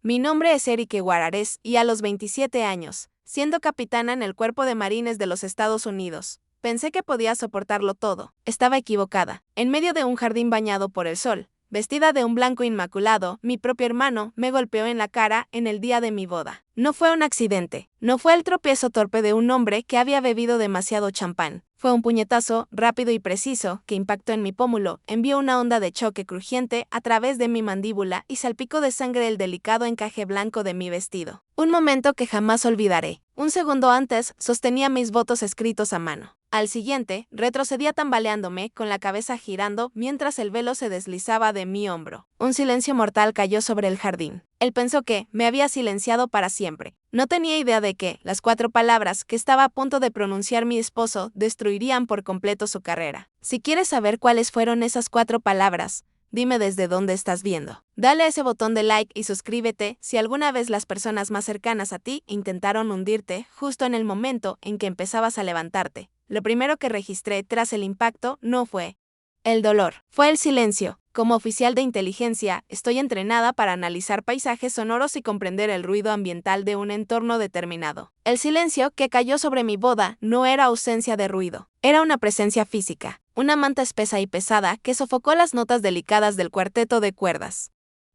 Mi nombre es Erika Guarares y a los 27 años, siendo capitana en el Cuerpo de Marines de los Estados Unidos, pensé que podía soportarlo todo. Estaba equivocada. En medio de un jardín bañado por el sol, vestida de un blanco inmaculado, mi propio hermano me golpeó en la cara en el día de mi boda. No fue un accidente, no fue el tropiezo torpe de un hombre que había bebido demasiado champán. Fue un puñetazo rápido y preciso que impactó en mi pómulo, envió una onda de choque crujiente a través de mi mandíbula y salpicó de sangre el delicado encaje blanco de mi vestido. Un momento que jamás olvidaré. Un segundo antes sostenía mis votos escritos a mano. Al siguiente, retrocedía tambaleándome, con la cabeza girando mientras el velo se deslizaba de mi hombro. Un silencio mortal cayó sobre el jardín. Él pensó que me había silenciado para siempre. No tenía idea de que las 4 palabras que estaba a punto de pronunciar mi esposo destruirían por completo su carrera. Si quieres saber cuáles fueron esas 4 palabras, dime desde dónde estás viendo. Dale a ese botón de like y suscríbete si alguna vez las personas más cercanas a ti intentaron hundirte justo en el momento en que empezabas a levantarte. Lo primero que registré tras el impacto no fue el dolor, fue el silencio. Como oficial de inteligencia, estoy entrenada para analizar paisajes sonoros y comprender el ruido ambiental de un entorno determinado. El silencio que cayó sobre mi boda no era ausencia de ruido, era una presencia física, una manta espesa y pesada que sofocó las notas delicadas del cuarteto de cuerdas.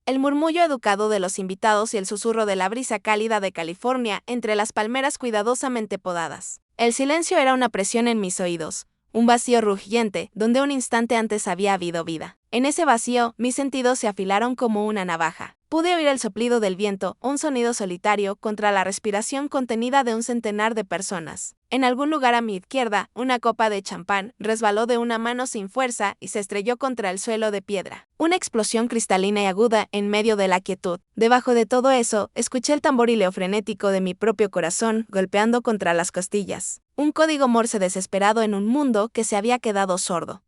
El murmullo educado de los invitados y el susurro de la brisa cálida de California entre las palmeras cuidadosamente podadas. El silencio era una presión en mis oídos, un vacío rugiente donde un instante antes había habido vida. En ese vacío, mis sentidos se afilaron como una navaja. Pude oír el soplido del viento, un sonido solitario contra la respiración contenida de un centenar de personas. En algún lugar a mi izquierda, una copa de champán resbaló de una mano sin fuerza y se estrelló contra el suelo de piedra. Una explosión cristalina y aguda en medio de la quietud. Debajo de todo eso, escuché el tamborileo frenético de mi propio corazón golpeando contra las costillas. Un código Morse desesperado en un mundo que se había quedado sordo.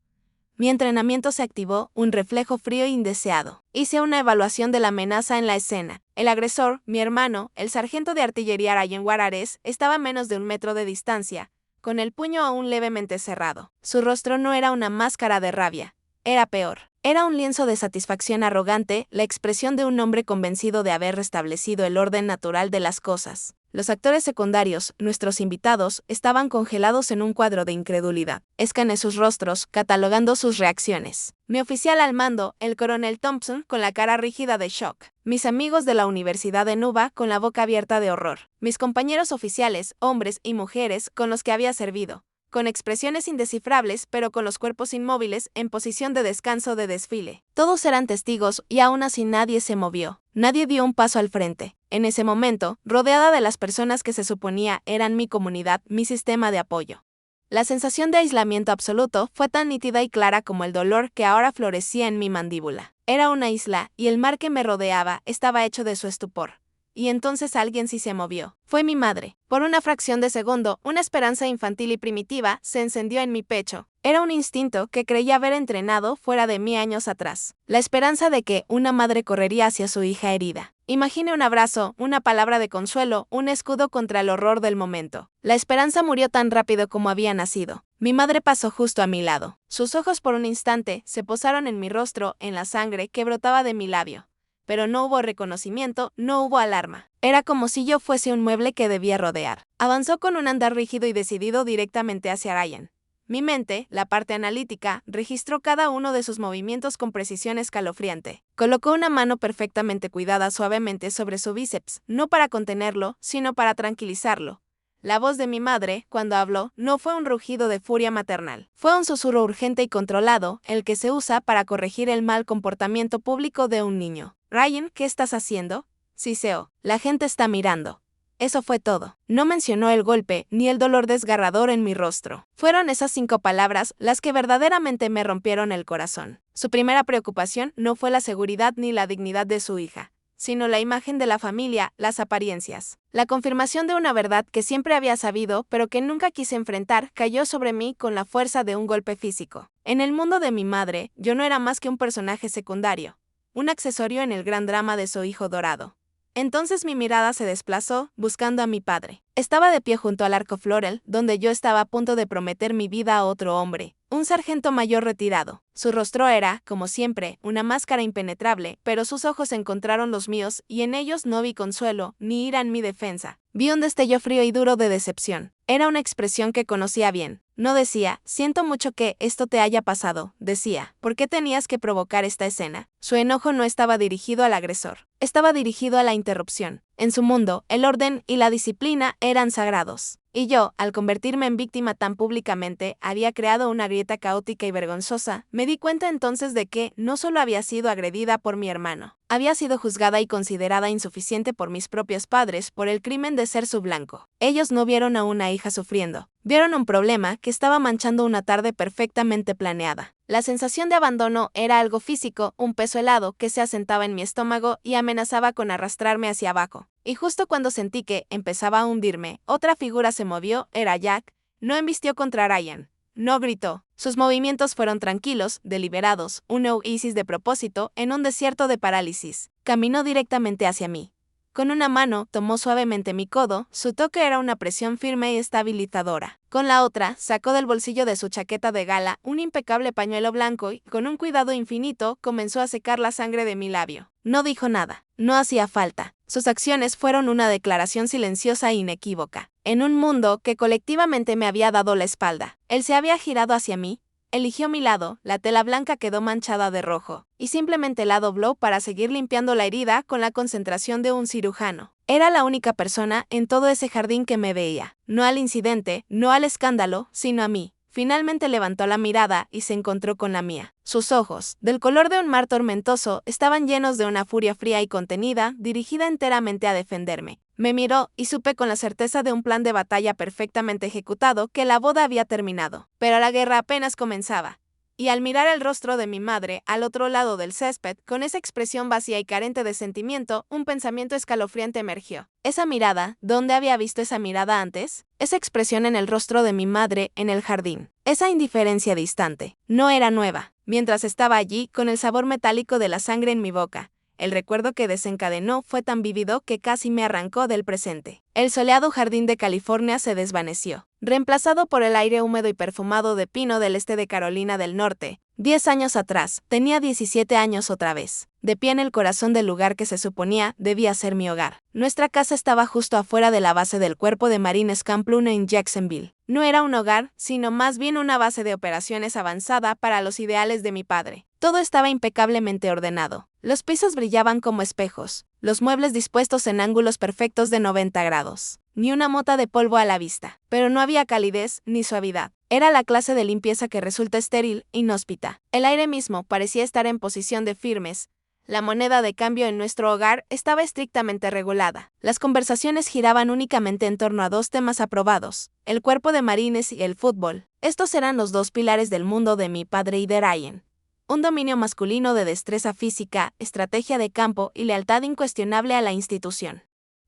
Mi entrenamiento se activó, un reflejo frío e indeseado. Hice una evaluación de la amenaza en la escena. El agresor, mi hermano, el sargento de artillería Ryan Guarares, estaba a menos de 1 metro de distancia, con el puño aún levemente cerrado. Su rostro no era una máscara de rabia, era peor. Era un lienzo de satisfacción arrogante, la expresión de un hombre convencido de haber restablecido el orden natural de las cosas. Los actores secundarios, nuestros invitados, estaban congelados en un cuadro de incredulidad. Escaneé sus rostros, catalogando sus reacciones. Mi oficial al mando, el coronel Thompson, con la cara rígida de shock. Mis amigos de la Universidad de Nuba, con la boca abierta de horror. Mis compañeros oficiales, hombres y mujeres, con los que había servido. Con expresiones indescifrables, pero con los cuerpos inmóviles en posición de descanso de desfile. Todos eran testigos y aún así nadie se movió. Nadie dio un paso al frente. En ese momento, rodeada de las personas que se suponía eran mi comunidad, mi sistema de apoyo. La sensación de aislamiento absoluto fue tan nítida y clara como el dolor que ahora florecía en mi mandíbula. Era una isla, y el mar que me rodeaba estaba hecho de su estupor. Y entonces alguien sí se movió. Fue mi madre. Por una fracción de segundo, una esperanza infantil y primitiva se encendió en mi pecho. Era un instinto que creía haber entrenado fuera de mí años atrás. La esperanza de que una madre correría hacia su hija herida. Imaginé un abrazo, una palabra de consuelo, un escudo contra el horror del momento. La esperanza murió tan rápido como había nacido. Mi madre pasó justo a mi lado. Sus ojos por un instante se posaron en mi rostro, en la sangre que brotaba de mi labio. Pero no hubo reconocimiento, no hubo alarma. Era como si yo fuese un mueble que debía rodear. Avanzó con un andar rígido y decidido directamente hacia Ryan. Mi mente, la parte analítica, registró cada uno de sus movimientos con precisión escalofriante. Colocó una mano perfectamente cuidada suavemente sobre su bíceps, no para contenerlo, sino para tranquilizarlo. La voz de mi madre, cuando habló, no fue un rugido de furia maternal. Fue un susurro urgente y controlado, el que se usa para corregir el mal comportamiento público de un niño. Ryan, ¿qué estás haciendo? Siseó. La gente está mirando. Eso fue todo. No mencionó el golpe, ni el dolor desgarrador en mi rostro. Fueron esas 5 palabras las que verdaderamente me rompieron el corazón. Su primera preocupación no fue la seguridad ni la dignidad de su hija, sino la imagen de la familia, las apariencias. La confirmación de una verdad que siempre había sabido, pero que nunca quise enfrentar, cayó sobre mí con la fuerza de un golpe físico. En el mundo de mi madre, yo no era más que un personaje secundario, un accesorio en el gran drama de su hijo dorado. Entonces mi mirada se desplazó, buscando a mi padre. Estaba de pie junto al arco floral, donde yo estaba a punto de prometer mi vida a otro hombre, un sargento mayor retirado. Su rostro era, como siempre, una máscara impenetrable, pero sus ojos encontraron los míos, y en ellos no vi consuelo, ni ira en mi defensa. Vi un destello frío y duro de decepción. Era una expresión que conocía bien. No decía, siento mucho que esto te haya pasado, decía, ¿por qué tenías que provocar esta escena? Su enojo no estaba dirigido al agresor, estaba dirigido a la interrupción. En su mundo, el orden y la disciplina eran sagrados. Y yo, al convertirme en víctima tan públicamente, había creado una grieta caótica y vergonzosa. Me di cuenta entonces de que no solo había sido agredida por mi hermano, había sido juzgada y considerada insuficiente por mis propios padres por el crimen de ser su blanco. Ellos no vieron a una hija sufriendo, vieron un problema que estaba manchando una tarde perfectamente planeada. La sensación de abandono era algo físico, un peso helado que se asentaba en mi estómago y amenazaba con arrastrarme hacia abajo. Y justo cuando sentí que empezaba a hundirme, otra figura se movió, era Jack. No embistió contra Ryan. No gritó. Sus movimientos fueron tranquilos, deliberados, un oasis de propósito en un desierto de parálisis. Caminó directamente hacia mí. Con una mano tomó suavemente mi codo, su toque era una presión firme y estabilizadora. Con la otra, sacó del bolsillo de su chaqueta de gala un impecable pañuelo blanco y, con un cuidado infinito, comenzó a secar la sangre de mi labio. No dijo nada. No hacía falta. Sus acciones fueron una declaración silenciosa e inequívoca. En un mundo que colectivamente me había dado la espalda, él se había girado hacia mí. Eligió mi lado, la tela blanca quedó manchada de rojo, y simplemente la dobló para seguir limpiando la herida con la concentración de un cirujano. Era la única persona en todo ese jardín que me veía, no al incidente, no al escándalo, sino a mí. Finalmente levantó la mirada y se encontró con la mía. Sus ojos, del color de un mar tormentoso, estaban llenos de una furia fría y contenida, dirigida enteramente a defenderme. Me miró y supe con la certeza de un plan de batalla perfectamente ejecutado que la boda había terminado, pero la guerra apenas comenzaba. Y al mirar el rostro de mi madre al otro lado del césped, con esa expresión vacía y carente de sentimiento, un pensamiento escalofriante emergió. Esa mirada, ¿dónde había visto esa mirada antes? Esa expresión en el rostro de mi madre en el jardín. Esa indiferencia distante. No era nueva. Mientras estaba allí, con el sabor metálico de la sangre en mi boca, el recuerdo que desencadenó fue tan vívido que casi me arrancó del presente. El soleado jardín de California se desvaneció, reemplazado por el aire húmedo y perfumado de pino del este de Carolina del Norte. 10 años atrás, tenía 17 años otra vez, de pie en el corazón del lugar que se suponía debía ser mi hogar. Nuestra casa estaba justo afuera de la base del Cuerpo de Marines Camp Lune en Jacksonville. No era un hogar, sino más bien una base de operaciones avanzada para los ideales de mi padre. Todo estaba impecablemente ordenado. Los pisos brillaban como espejos, los muebles dispuestos en ángulos perfectos de 90 grados. Ni una mota de polvo a la vista, pero no había calidez ni suavidad. Era la clase de limpieza que resulta estéril, inhóspita. El aire mismo parecía estar en posición de firmes. La moneda de cambio en nuestro hogar estaba estrictamente regulada. Las conversaciones giraban únicamente en torno a dos temas aprobados: el cuerpo de marines y el fútbol. Estos eran los dos pilares del mundo de mi padre y de Ryan. Un dominio masculino de destreza física, estrategia de campo y lealtad incuestionable a la institución.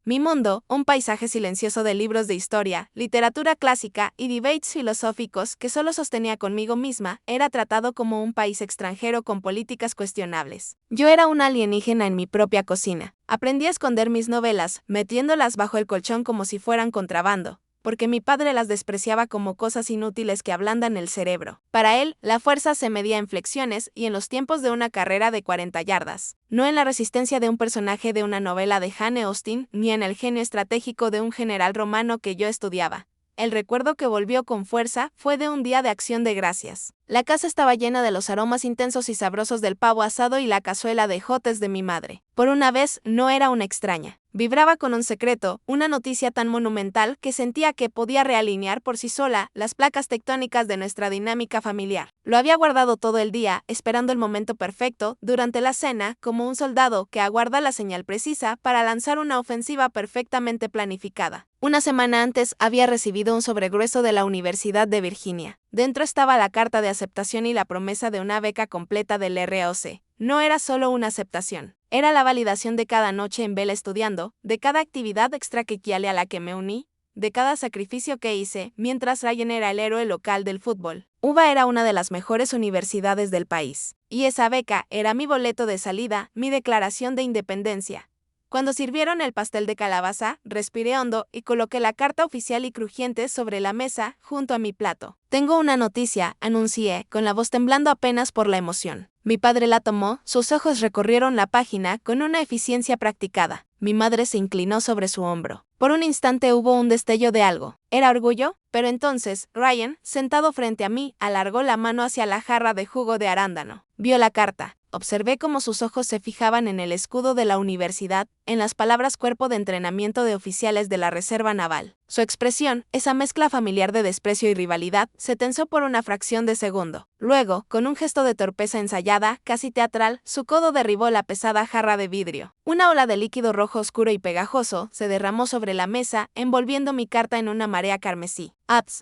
Mi mundo, un paisaje silencioso de libros de historia, literatura clásica y debates filosóficos que solo sostenía conmigo misma, era tratado como un país extranjero con políticas cuestionables. Yo era una alienígena en mi propia cocina. Aprendí a esconder mis novelas, metiéndolas bajo el colchón como si fueran contrabando, porque mi padre las despreciaba como cosas inútiles que ablandan el cerebro. Para él, la fuerza se medía en flexiones y en los tiempos de una carrera de 40 yardas, no en la resistencia de un personaje de una novela de Jane Austen, ni en el genio estratégico de un general romano que yo estudiaba. El recuerdo que volvió con fuerza fue de un día de acción de gracias. La casa estaba llena de los aromas intensos y sabrosos del pavo asado y la cazuela de ejotes de mi madre. Por una vez, no era una extraña. Vibraba con un secreto, una noticia tan monumental que sentía que podía realinear por sí sola las placas tectónicas de nuestra dinámica familiar. Lo había guardado todo el día, esperando el momento perfecto, durante la cena, como un soldado que aguarda la señal precisa para lanzar una ofensiva perfectamente planificada. Una semana antes había recibido un sobregrueso de la Universidad de Virginia. Dentro estaba la carta de aceptación y la promesa de una beca completa del ROC. No era solo una aceptación. Era la validación de cada noche en vela estudiando, de cada actividad extraquequiale a la que me uní, de cada sacrificio que hice, mientras Ryan era el héroe local del fútbol. UVA era una de las mejores universidades del país, y esa beca era mi boleto de salida, mi declaración de independencia. Cuando sirvieron el pastel de calabaza, respiré hondo y coloqué la carta oficial y crujiente sobre la mesa junto a mi plato. Tengo una noticia, anuncié, con la voz temblando apenas por la emoción. Mi padre la tomó, sus ojos recorrieron la página con una eficiencia practicada. Mi madre se inclinó sobre su hombro. Por un instante hubo un destello de algo. ¿Era orgullo? Pero entonces, Ryan, sentado frente a mí, alargó la mano hacia la jarra de jugo de arándano. Vio la carta. Observé cómo sus ojos se fijaban en el escudo de la universidad, en las palabras Cuerpo de Entrenamiento de Oficiales de la Reserva Naval. Su expresión, esa mezcla familiar de desprecio y rivalidad, se tensó por una fracción de segundo. Luego, con un gesto de torpeza ensayada, casi teatral, su codo derribó la pesada jarra de vidrio. Una ola de líquido rojo oscuro y pegajoso se derramó sobre la mesa, envolviendo mi carta en una marea carmesí.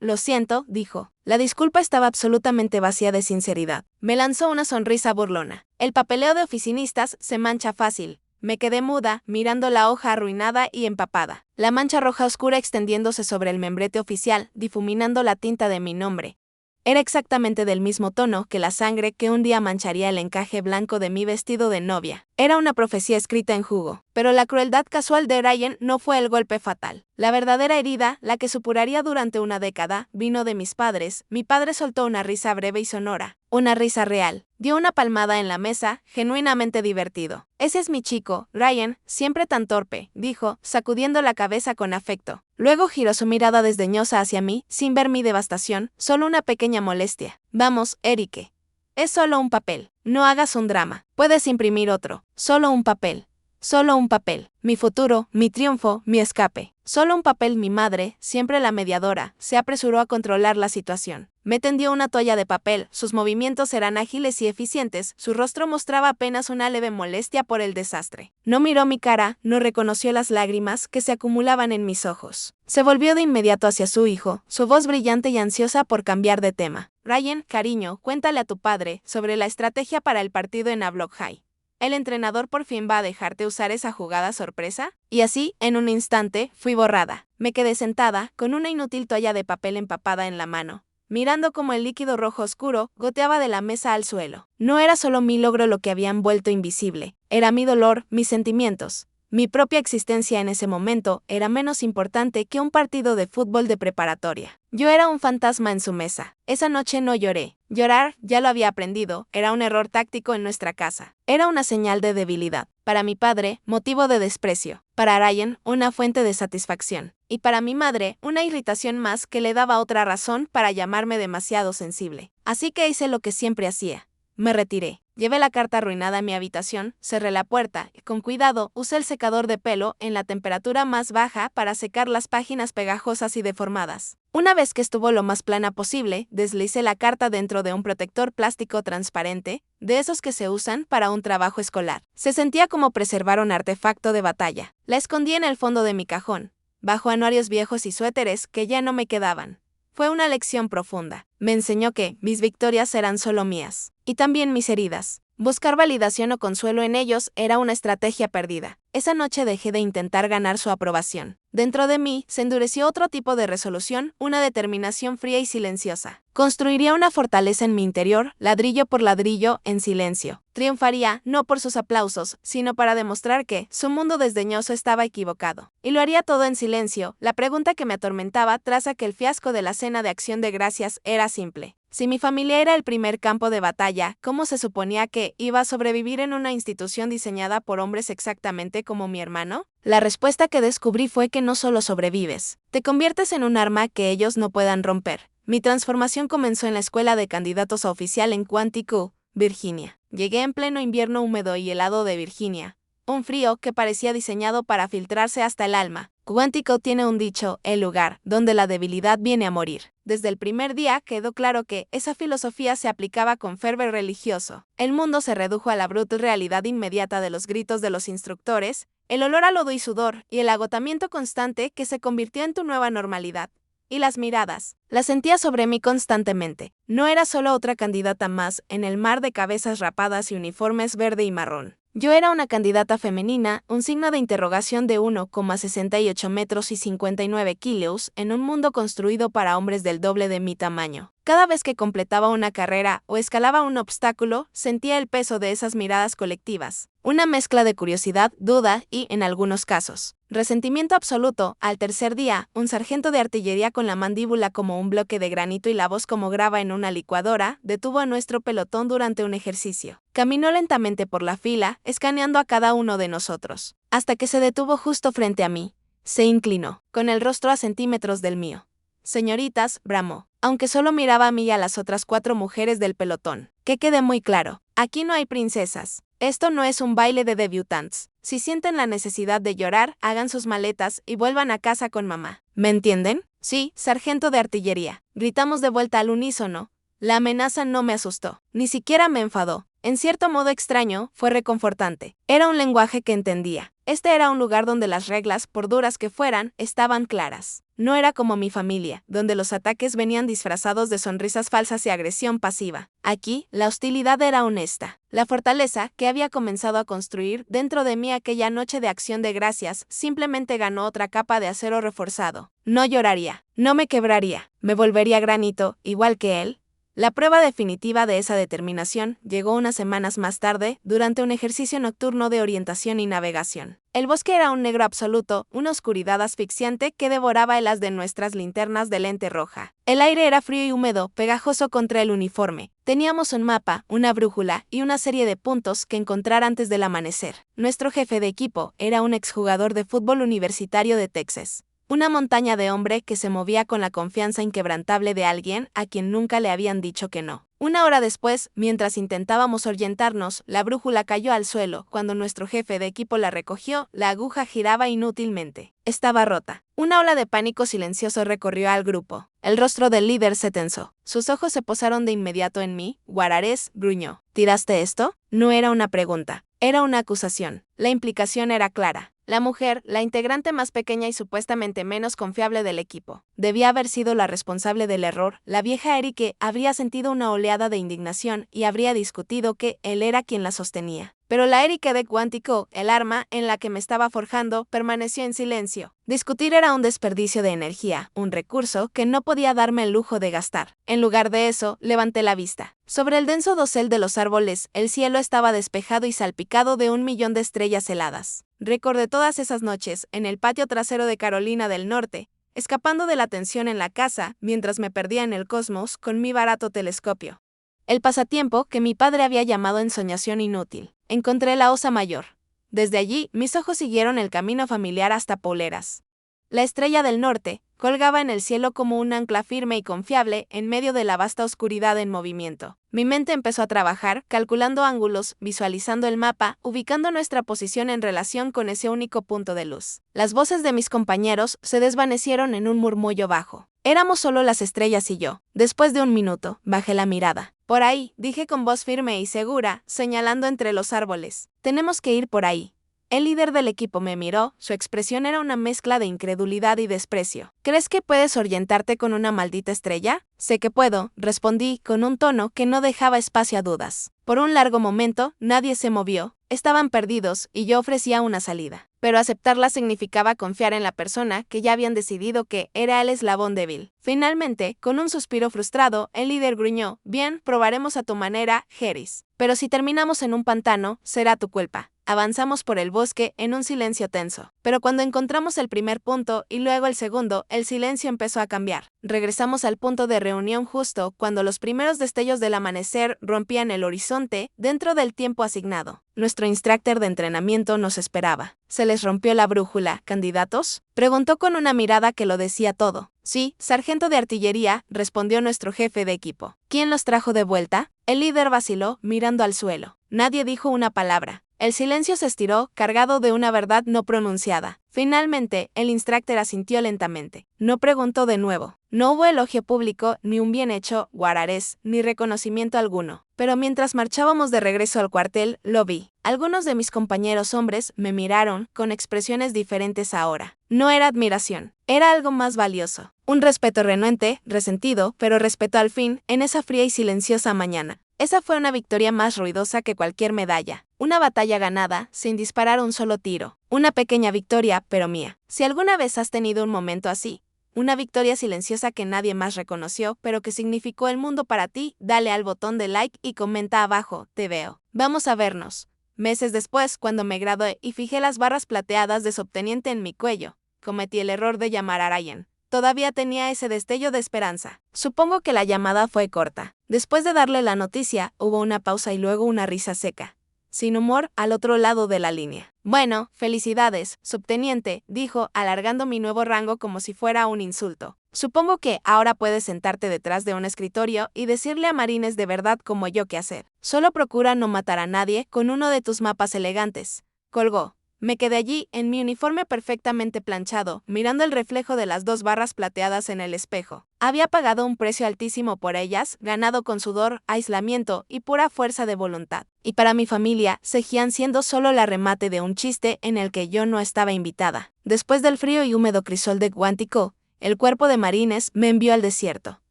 Lo siento, dijo. La disculpa estaba absolutamente vacía de sinceridad. Me lanzó una sonrisa burlona. El papeleo de oficinistas se mancha fácil. Me quedé muda, mirando la hoja arruinada y empapada. La mancha roja oscura extendiéndose sobre el membrete oficial, difuminando la tinta de mi nombre. Era exactamente del mismo tono que la sangre que un día mancharía el encaje blanco de mi vestido de novia. Era una profecía escrita en jugo. Pero la crueldad casual de Ryan no fue el golpe fatal. La verdadera herida, la que supuraría durante una década, vino de mis padres. Mi padre soltó una risa breve y sonora. Una risa real. Dio una palmada en la mesa, genuinamente divertido. Ese es mi chico, Ryan, siempre tan torpe, dijo, sacudiendo la cabeza con afecto. Luego giró su mirada desdeñosa hacia mí, sin ver mi devastación, solo una pequeña molestia. Vamos, Erique. Es solo un papel. No hagas un drama. Puedes imprimir otro. Solo un papel. Solo un papel. Mi futuro, mi triunfo, mi escape. Solo un papel. Mi madre, siempre la mediadora, se apresuró a controlar la situación. Me tendió una toalla de papel, sus movimientos eran ágiles y eficientes, su rostro mostraba apenas una leve molestia por el desastre. No miró mi cara, no reconoció las lágrimas que se acumulaban en mis ojos. Se volvió de inmediato hacia su hijo, su voz brillante y ansiosa por cambiar de tema. Ryan, cariño, cuéntale a tu padre sobre la estrategia para el partido en Havelock High. ¿El entrenador por fin va a dejarte usar esa jugada sorpresa? Y así, en un instante, fui borrada. Me quedé sentada, con una inútil toalla de papel empapada en la mano, mirando cómo el líquido rojo oscuro goteaba de la mesa al suelo. No era solo mi logro lo que habían vuelto invisible, era mi dolor, mis sentimientos. Mi propia existencia en ese momento era menos importante que un partido de fútbol de preparatoria. Yo era un fantasma en su mesa. Esa noche no lloré. Llorar, ya lo había aprendido, era un error táctico en nuestra casa. Era una señal de debilidad. Para mi padre, motivo de desprecio. Para Ryan, una fuente de satisfacción. Y para mi madre, una irritación más que le daba otra razón para llamarme demasiado sensible. Así que hice lo que siempre hacía. Me retiré. Llevé la carta arruinada a mi habitación, cerré la puerta y con cuidado usé el secador de pelo en la temperatura más baja para secar las páginas pegajosas y deformadas. Una vez que estuvo lo más plana posible, deslicé la carta dentro de un protector plástico transparente, de esos que se usan para un trabajo escolar. Se sentía como preservar un artefacto de batalla. La escondí en el fondo de mi cajón, bajo anuarios viejos y suéteres que ya no me quedaban. Fue una lección profunda. Me enseñó que mis victorias eran solo mías. Y también mis heridas. Buscar validación o consuelo en ellos era una estrategia perdida. Esa noche dejé de intentar ganar su aprobación. Dentro de mí se endureció otro tipo de resolución, una determinación fría y silenciosa. Construiría una fortaleza en mi interior, ladrillo por ladrillo, en silencio. Triunfaría, no por sus aplausos, sino para demostrar que su mundo desdeñoso estaba equivocado. Y lo haría todo en silencio. La pregunta que me atormentaba tras aquel fiasco de la cena de Acción de Gracias era simple. Si mi familia era el primer campo de batalla, ¿cómo se suponía que iba a sobrevivir en una institución diseñada por hombres exactamente como mi hermano? La respuesta que descubrí fue que no solo sobrevives, te conviertes en un arma que ellos no puedan romper. Mi transformación comenzó en la escuela de candidatos a oficial en Quantico, Virginia. Llegué en pleno invierno húmedo y helado de Virginia, un frío que parecía diseñado para filtrarse hasta el alma. Quantico tiene un dicho, el lugar donde la debilidad viene a morir. Desde el primer día quedó claro que esa filosofía se aplicaba con fervor religioso. El mundo se redujo a la brutal realidad inmediata de los gritos de los instructores, el olor a lodo y sudor, y el agotamiento constante que se convirtió en tu nueva normalidad. Y las miradas, las sentía sobre mí constantemente. No era solo otra candidata más en el mar de cabezas rapadas y uniformes verde y marrón. Yo era una candidata femenina, un signo de interrogación de 1,68 metros y 59 kilos en un mundo construido para hombres del doble de mi tamaño. Cada vez que completaba una carrera o escalaba un obstáculo, sentía el peso de esas miradas colectivas. Una mezcla de curiosidad, duda y, en algunos casos, resentimiento absoluto. Al tercer día, un sargento de artillería con la mandíbula como un bloque de granito y la voz como grava en una licuadora, detuvo a nuestro pelotón durante un ejercicio. Caminó lentamente por la fila, escaneando a cada uno de nosotros, hasta que se detuvo justo frente a mí. Se inclinó, con el rostro a centímetros del mío. Señoritas, bramó, aunque solo miraba a mí y a las otras 4 mujeres del pelotón. Que quede muy claro, aquí no hay princesas. Esto no es un baile de debutantes. Si sienten la necesidad de llorar, hagan sus maletas y vuelvan a casa con mamá. ¿Me entienden? Sí, sargento de artillería. Gritamos de vuelta al unísono. La amenaza no me asustó, ni siquiera me enfadó. En cierto modo extraño, fue reconfortante. Era un lenguaje que entendía. Este era un lugar donde las reglas, por duras que fueran, estaban claras. No era como mi familia, donde los ataques venían disfrazados de sonrisas falsas y agresión pasiva. Aquí, la hostilidad era honesta. La fortaleza que había comenzado a construir dentro de mí aquella noche de acción de gracias simplemente ganó otra capa de acero reforzado. No lloraría, no me quebraría, me volvería granito, igual que él. La prueba definitiva de esa determinación llegó unas semanas más tarde, durante un ejercicio nocturno de orientación y navegación. El bosque era un negro absoluto, una oscuridad asfixiante que devoraba el haz de nuestras linternas de lente roja. El aire era frío y húmedo, pegajoso contra el uniforme. Teníamos un mapa, una brújula y una serie de puntos que encontrar antes del amanecer. Nuestro jefe de equipo era un exjugador de fútbol universitario de Texas. Una montaña de hombre que se movía con la confianza inquebrantable de alguien a quien nunca le habían dicho que no. Una hora después, mientras intentábamos orientarnos, la brújula cayó al suelo. Cuando nuestro jefe de equipo la recogió, la aguja giraba inútilmente. Estaba rota. Una ola de pánico silencioso recorrió al grupo. El rostro del líder se tensó. Sus ojos se posaron de inmediato en mí. Guararés gruñó. ¿Tiraste esto? No era una pregunta. Era una acusación. La implicación era clara. La mujer, la integrante más pequeña y supuestamente menos confiable del equipo, debía haber sido la responsable del error. La vieja Erike habría sentido una oleada de indignación y habría discutido que él era quien la sostenía. Pero la Erike de Quantico, el arma en la que me estaba forjando, permaneció en silencio. Discutir era un desperdicio de energía, un recurso que no podía darme el lujo de gastar. En lugar de eso, levanté la vista. Sobre el denso dosel de los árboles, el cielo estaba despejado y salpicado de 1.000.000 de estrellas heladas. Recordé todas esas noches, en el patio trasero de Carolina del Norte, escapando de la tensión en la casa, mientras me perdía en el cosmos con mi barato telescopio. El pasatiempo que mi padre había llamado ensoñación inútil. Encontré la Osa Mayor. Desde allí, mis ojos siguieron el camino familiar hasta Poleras. La estrella del norte colgaba en el cielo como un ancla firme y confiable en medio de la vasta oscuridad en movimiento. Mi mente empezó a trabajar, calculando ángulos, visualizando el mapa, ubicando nuestra posición en relación con ese único punto de luz. Las voces de mis compañeros se desvanecieron en un murmullo bajo. Éramos solo las estrellas y yo. Después de un minuto, bajé la mirada. Por ahí, dije con voz firme y segura, señalando entre los árboles. Tenemos que ir por ahí. El líder del equipo me miró, su expresión era una mezcla de incredulidad y desprecio. ¿Crees que puedes orientarte con una maldita estrella? Sé que puedo, respondí, con un tono que no dejaba espacio a dudas. Por un largo momento, nadie se movió. Estaban perdidos y yo ofrecía una salida. Pero aceptarla significaba confiar en la persona que ya habían decidido que era el eslabón débil. Finalmente, con un suspiro frustrado, el líder gruñó, bien, probaremos a tu manera, Geris. Pero si terminamos en un pantano, será tu culpa. Avanzamos por el bosque en un silencio tenso. Pero cuando encontramos el primer punto y luego el segundo, el silencio empezó a cambiar. Regresamos al punto de reunión justo cuando los primeros destellos del amanecer rompían el horizonte dentro del tiempo asignado. Nuestro instructor de entrenamiento nos esperaba. ¿Se les rompió la brújula, candidatos? Preguntó con una mirada que lo decía todo. Sí, sargento de artillería, respondió nuestro jefe de equipo. ¿Quién los trajo de vuelta? El líder vaciló, mirando al suelo. Nadie dijo una palabra. El silencio se estiró, cargado de una verdad no pronunciada. Finalmente, el instructor asintió lentamente. No preguntó de nuevo. No hubo elogio público, ni un bien hecho, guararés, ni reconocimiento alguno. Pero mientras marchábamos de regreso al cuartel, lo vi. Algunos de mis compañeros hombres me miraron, con expresiones diferentes ahora. No era admiración, era algo más valioso. Un respeto renuente, resentido, pero respeto al fin, en esa fría y silenciosa mañana. Esa fue una victoria más ruidosa que cualquier medalla. Una batalla ganada, sin disparar un solo tiro. Una pequeña victoria, pero mía. Si alguna vez has tenido un momento así, una victoria silenciosa que nadie más reconoció, pero que significó el mundo para ti, dale al botón de like y comenta abajo, te veo. Vamos a vernos. Meses después, cuando me gradué y fijé las barras plateadas de subteniente en mi cuello, cometí el error de llamar a Ryan. Todavía tenía ese destello de esperanza. Supongo que la llamada fue corta. Después de darle la noticia, hubo una pausa y luego una risa seca, sin humor, al otro lado de la línea. Bueno, felicidades, subteniente, dijo, alargando mi nuevo rango como si fuera un insulto. Supongo que ahora puedes sentarte detrás de un escritorio y decirle a marines de verdad como yo qué hacer. Solo procura no matar a nadie con uno de tus mapas elegantes. Colgó. Me quedé allí, en mi uniforme perfectamente planchado, mirando el reflejo de las 2 barras plateadas en el espejo. Había pagado un precio altísimo por ellas, ganado con sudor, aislamiento y pura fuerza de voluntad. Y para mi familia, seguían siendo solo el remate de un chiste en el que yo no estaba invitada. Después del frío y húmedo crisol de Quantico, el cuerpo de marines me envió al desierto.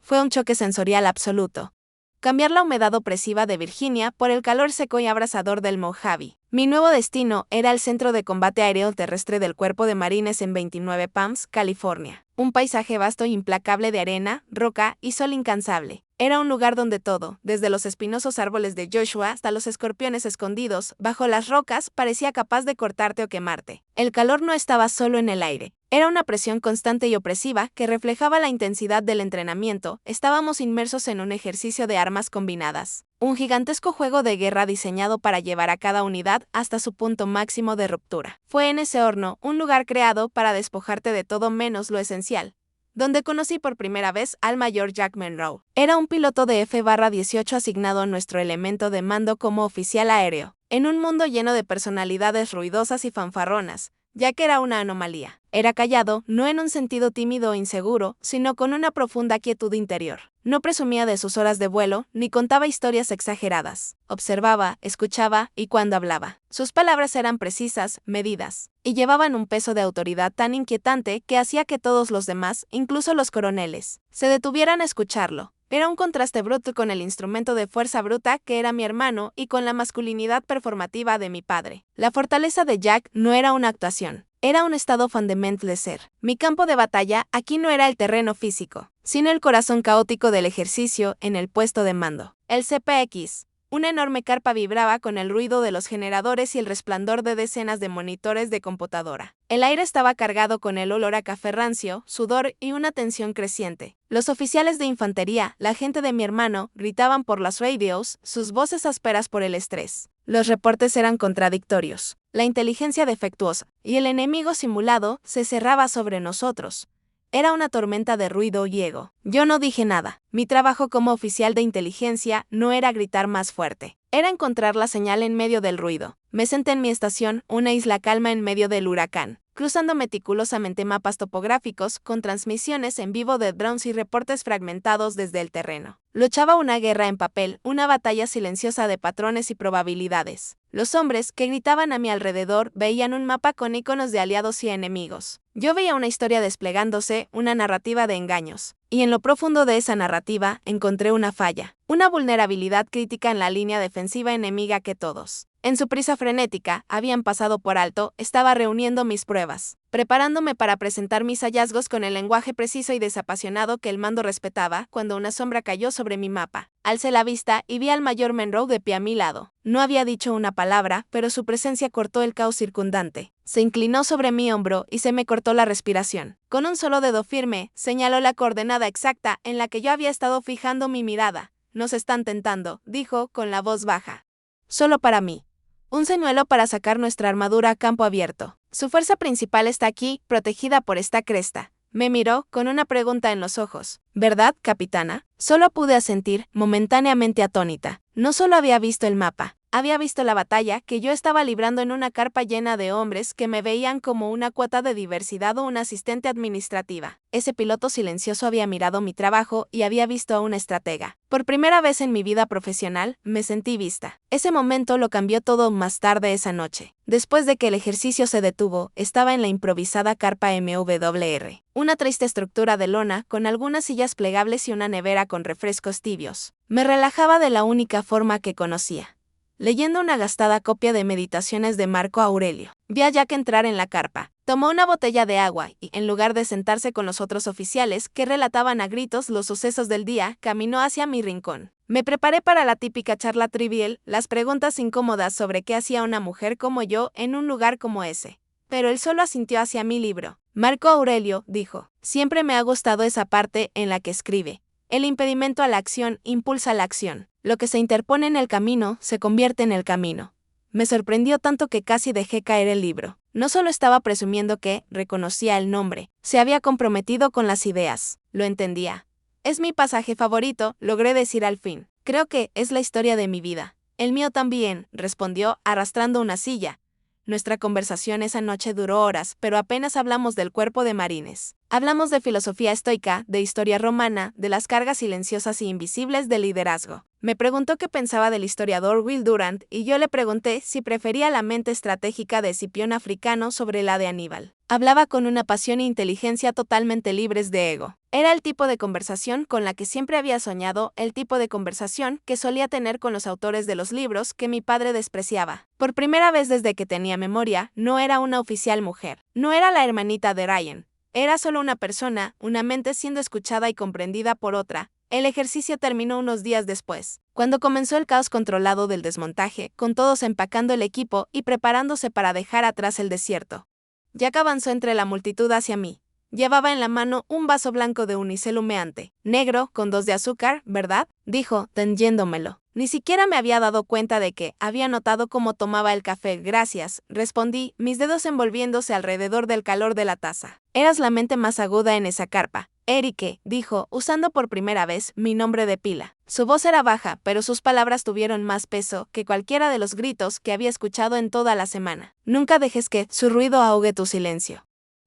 Fue un choque sensorial absoluto. Cambiar la humedad opresiva de Virginia por el calor seco y abrasador del Mojave. Mi nuevo destino era el Centro de Combate Aéreo Terrestre del Cuerpo de Marines en 29 Palms, California. Un paisaje vasto e implacable de arena, roca y sol incansable. Era un lugar donde todo, desde los espinosos árboles de Joshua hasta los escorpiones escondidos bajo las rocas, parecía capaz de cortarte o quemarte. El calor no estaba solo en el aire. Era una presión constante y opresiva que reflejaba la intensidad del entrenamiento. Estábamos inmersos en un ejercicio de armas combinadas. Un gigantesco juego de guerra diseñado para llevar a cada unidad hasta su punto máximo de ruptura. Fue en ese horno, un lugar creado para despojarte de todo menos lo esencial, donde conocí por primera vez al mayor Jack Monroe. Era un piloto de F-18 asignado a nuestro elemento de mando como oficial aéreo, en un mundo lleno de personalidades ruidosas y fanfarronas. Jack era una anomalía. Era callado, no en un sentido tímido o inseguro, sino con una profunda quietud interior. No presumía de sus horas de vuelo, ni contaba historias exageradas. Observaba, escuchaba y cuando hablaba, sus palabras eran precisas, medidas, y llevaban un peso de autoridad tan inquietante que hacía que todos los demás, incluso los coroneles, se detuvieran a escucharlo. Era un contraste bruto con el instrumento de fuerza bruta que era mi hermano y con la masculinidad performativa de mi padre. La fortaleza de Jack no era una actuación, era un estado fundamental de ser. Mi campo de batalla aquí no era el terreno físico, sino el corazón caótico del ejercicio en el puesto de mando. El CPX. Una enorme carpa vibraba con el ruido de los generadores y el resplandor de decenas de monitores de computadora. El aire estaba cargado con el olor a café rancio, sudor y una tensión creciente. Los oficiales de infantería, la gente de mi hermano, gritaban por las radios, sus voces ásperas por el estrés. Los reportes eran contradictorios. La inteligencia defectuosa y el enemigo simulado se cerraba sobre nosotros. Era una tormenta de ruido y ego. Yo no dije nada. Mi trabajo como oficial de inteligencia no era gritar más fuerte. Era encontrar la señal en medio del ruido. Me senté en mi estación, una isla calma en medio del huracán, cruzando meticulosamente mapas topográficos con transmisiones en vivo de drones y reportes fragmentados desde el terreno. Luchaba una guerra en papel, una batalla silenciosa de patrones y probabilidades. Los hombres que gritaban a mi alrededor veían un mapa con iconos de aliados y enemigos. Yo veía una historia desplegándose, una narrativa de engaños. Y en lo profundo de esa narrativa encontré una falla, una vulnerabilidad crítica en la línea defensiva enemiga que todos, en su prisa frenética, habían pasado por alto. Estaba reuniendo mis pruebas, preparándome para presentar mis hallazgos con el lenguaje preciso y desapasionado que el mando respetaba, cuando una sombra cayó sobre mi mapa. Alcé la vista y vi al mayor Monroe de pie a mi lado. No había dicho una palabra, pero su presencia cortó el caos circundante. Se inclinó sobre mi hombro y se me cortó la respiración. Con un solo dedo firme, señaló la coordenada exacta en la que yo había estado fijando mi mirada. Nos están tentando, dijo con la voz baja. Solo para mí. Un señuelo para sacar nuestra armadura a campo abierto. Su fuerza principal está aquí, protegida por esta cresta. Me miró con una pregunta en los ojos. ¿Verdad, capitana? Solo pude asentir, momentáneamente atónita. No solo había visto el mapa, había visto la batalla que yo estaba librando en una carpa llena de hombres que me veían como una cuota de diversidad o una asistente administrativa. Ese piloto silencioso había mirado mi trabajo y había visto a una estratega. Por primera vez en mi vida profesional, me sentí vista. Ese momento lo cambió todo más tarde esa noche. Después de que el ejercicio se detuvo, estaba en la improvisada carpa MWR. Una triste estructura de lona con algunas sillas plegables y una nevera con refrescos tibios. Me relajaba de la única forma que conocía. leyendo una gastada copia de Meditaciones de Marco Aurelio. Vi a Jack entrar en la carpa. Tomó una botella de agua y, en lugar de sentarse con los otros oficiales que relataban a gritos los sucesos del día, caminó hacia mi rincón. Me preparé para la típica charla trivial, las preguntas incómodas sobre qué hacía una mujer como yo en un lugar como ese. Pero él solo asintió hacia mi libro. Marco Aurelio dijo: siempre me ha gustado esa parte en la que escribe. El impedimento a la acción impulsa la acción. Lo que se interpone en el camino se convierte en el camino. Me sorprendió tanto que casi dejé caer el libro. No solo estaba presumiendo que reconocía el nombre, se había comprometido con las ideas. Lo entendía. Es mi pasaje favorito, logré decir al fin. Creo que es la historia de mi vida. El mío también, respondió, arrastrando una silla. Nuestra conversación esa noche duró horas, pero apenas hablamos del cuerpo de Marines. Hablamos de filosofía estoica, de historia romana, de las cargas silenciosas e invisibles del liderazgo. Me preguntó qué pensaba del historiador Will Durant y yo le pregunté si prefería la mente estratégica de Escipión Africano sobre la de Aníbal. Hablaba con una pasión e inteligencia totalmente libres de ego. Era el tipo de conversación con la que siempre había soñado, el tipo de conversación que solía tener con los autores de los libros que mi padre despreciaba. Por primera vez desde que tenía memoria, no era una oficial mujer. No era la hermanita de Ryan. Era solo una persona, una mente siendo escuchada y comprendida por otra. El ejercicio terminó unos días después, cuando comenzó el caos controlado del desmontaje, con todos empacando el equipo y preparándose para dejar atrás el desierto. Jack avanzó entre la multitud hacia mí. Llevaba en la mano un vaso blanco de unicel humeante. Negro, con 2 de azúcar, ¿verdad? Dijo, tendiéndomelo. Ni siquiera me había dado cuenta de que había notado cómo tomaba el café. Gracias, respondí, mis dedos envolviéndose alrededor del calor de la taza. Eras la mente más aguda en esa carpa. Erique, dijo, usando por primera vez mi nombre de pila. Su voz era baja, pero sus palabras tuvieron más peso que cualquiera de los gritos que había escuchado en toda la semana. Nunca dejes que su ruido ahogue tu silencio.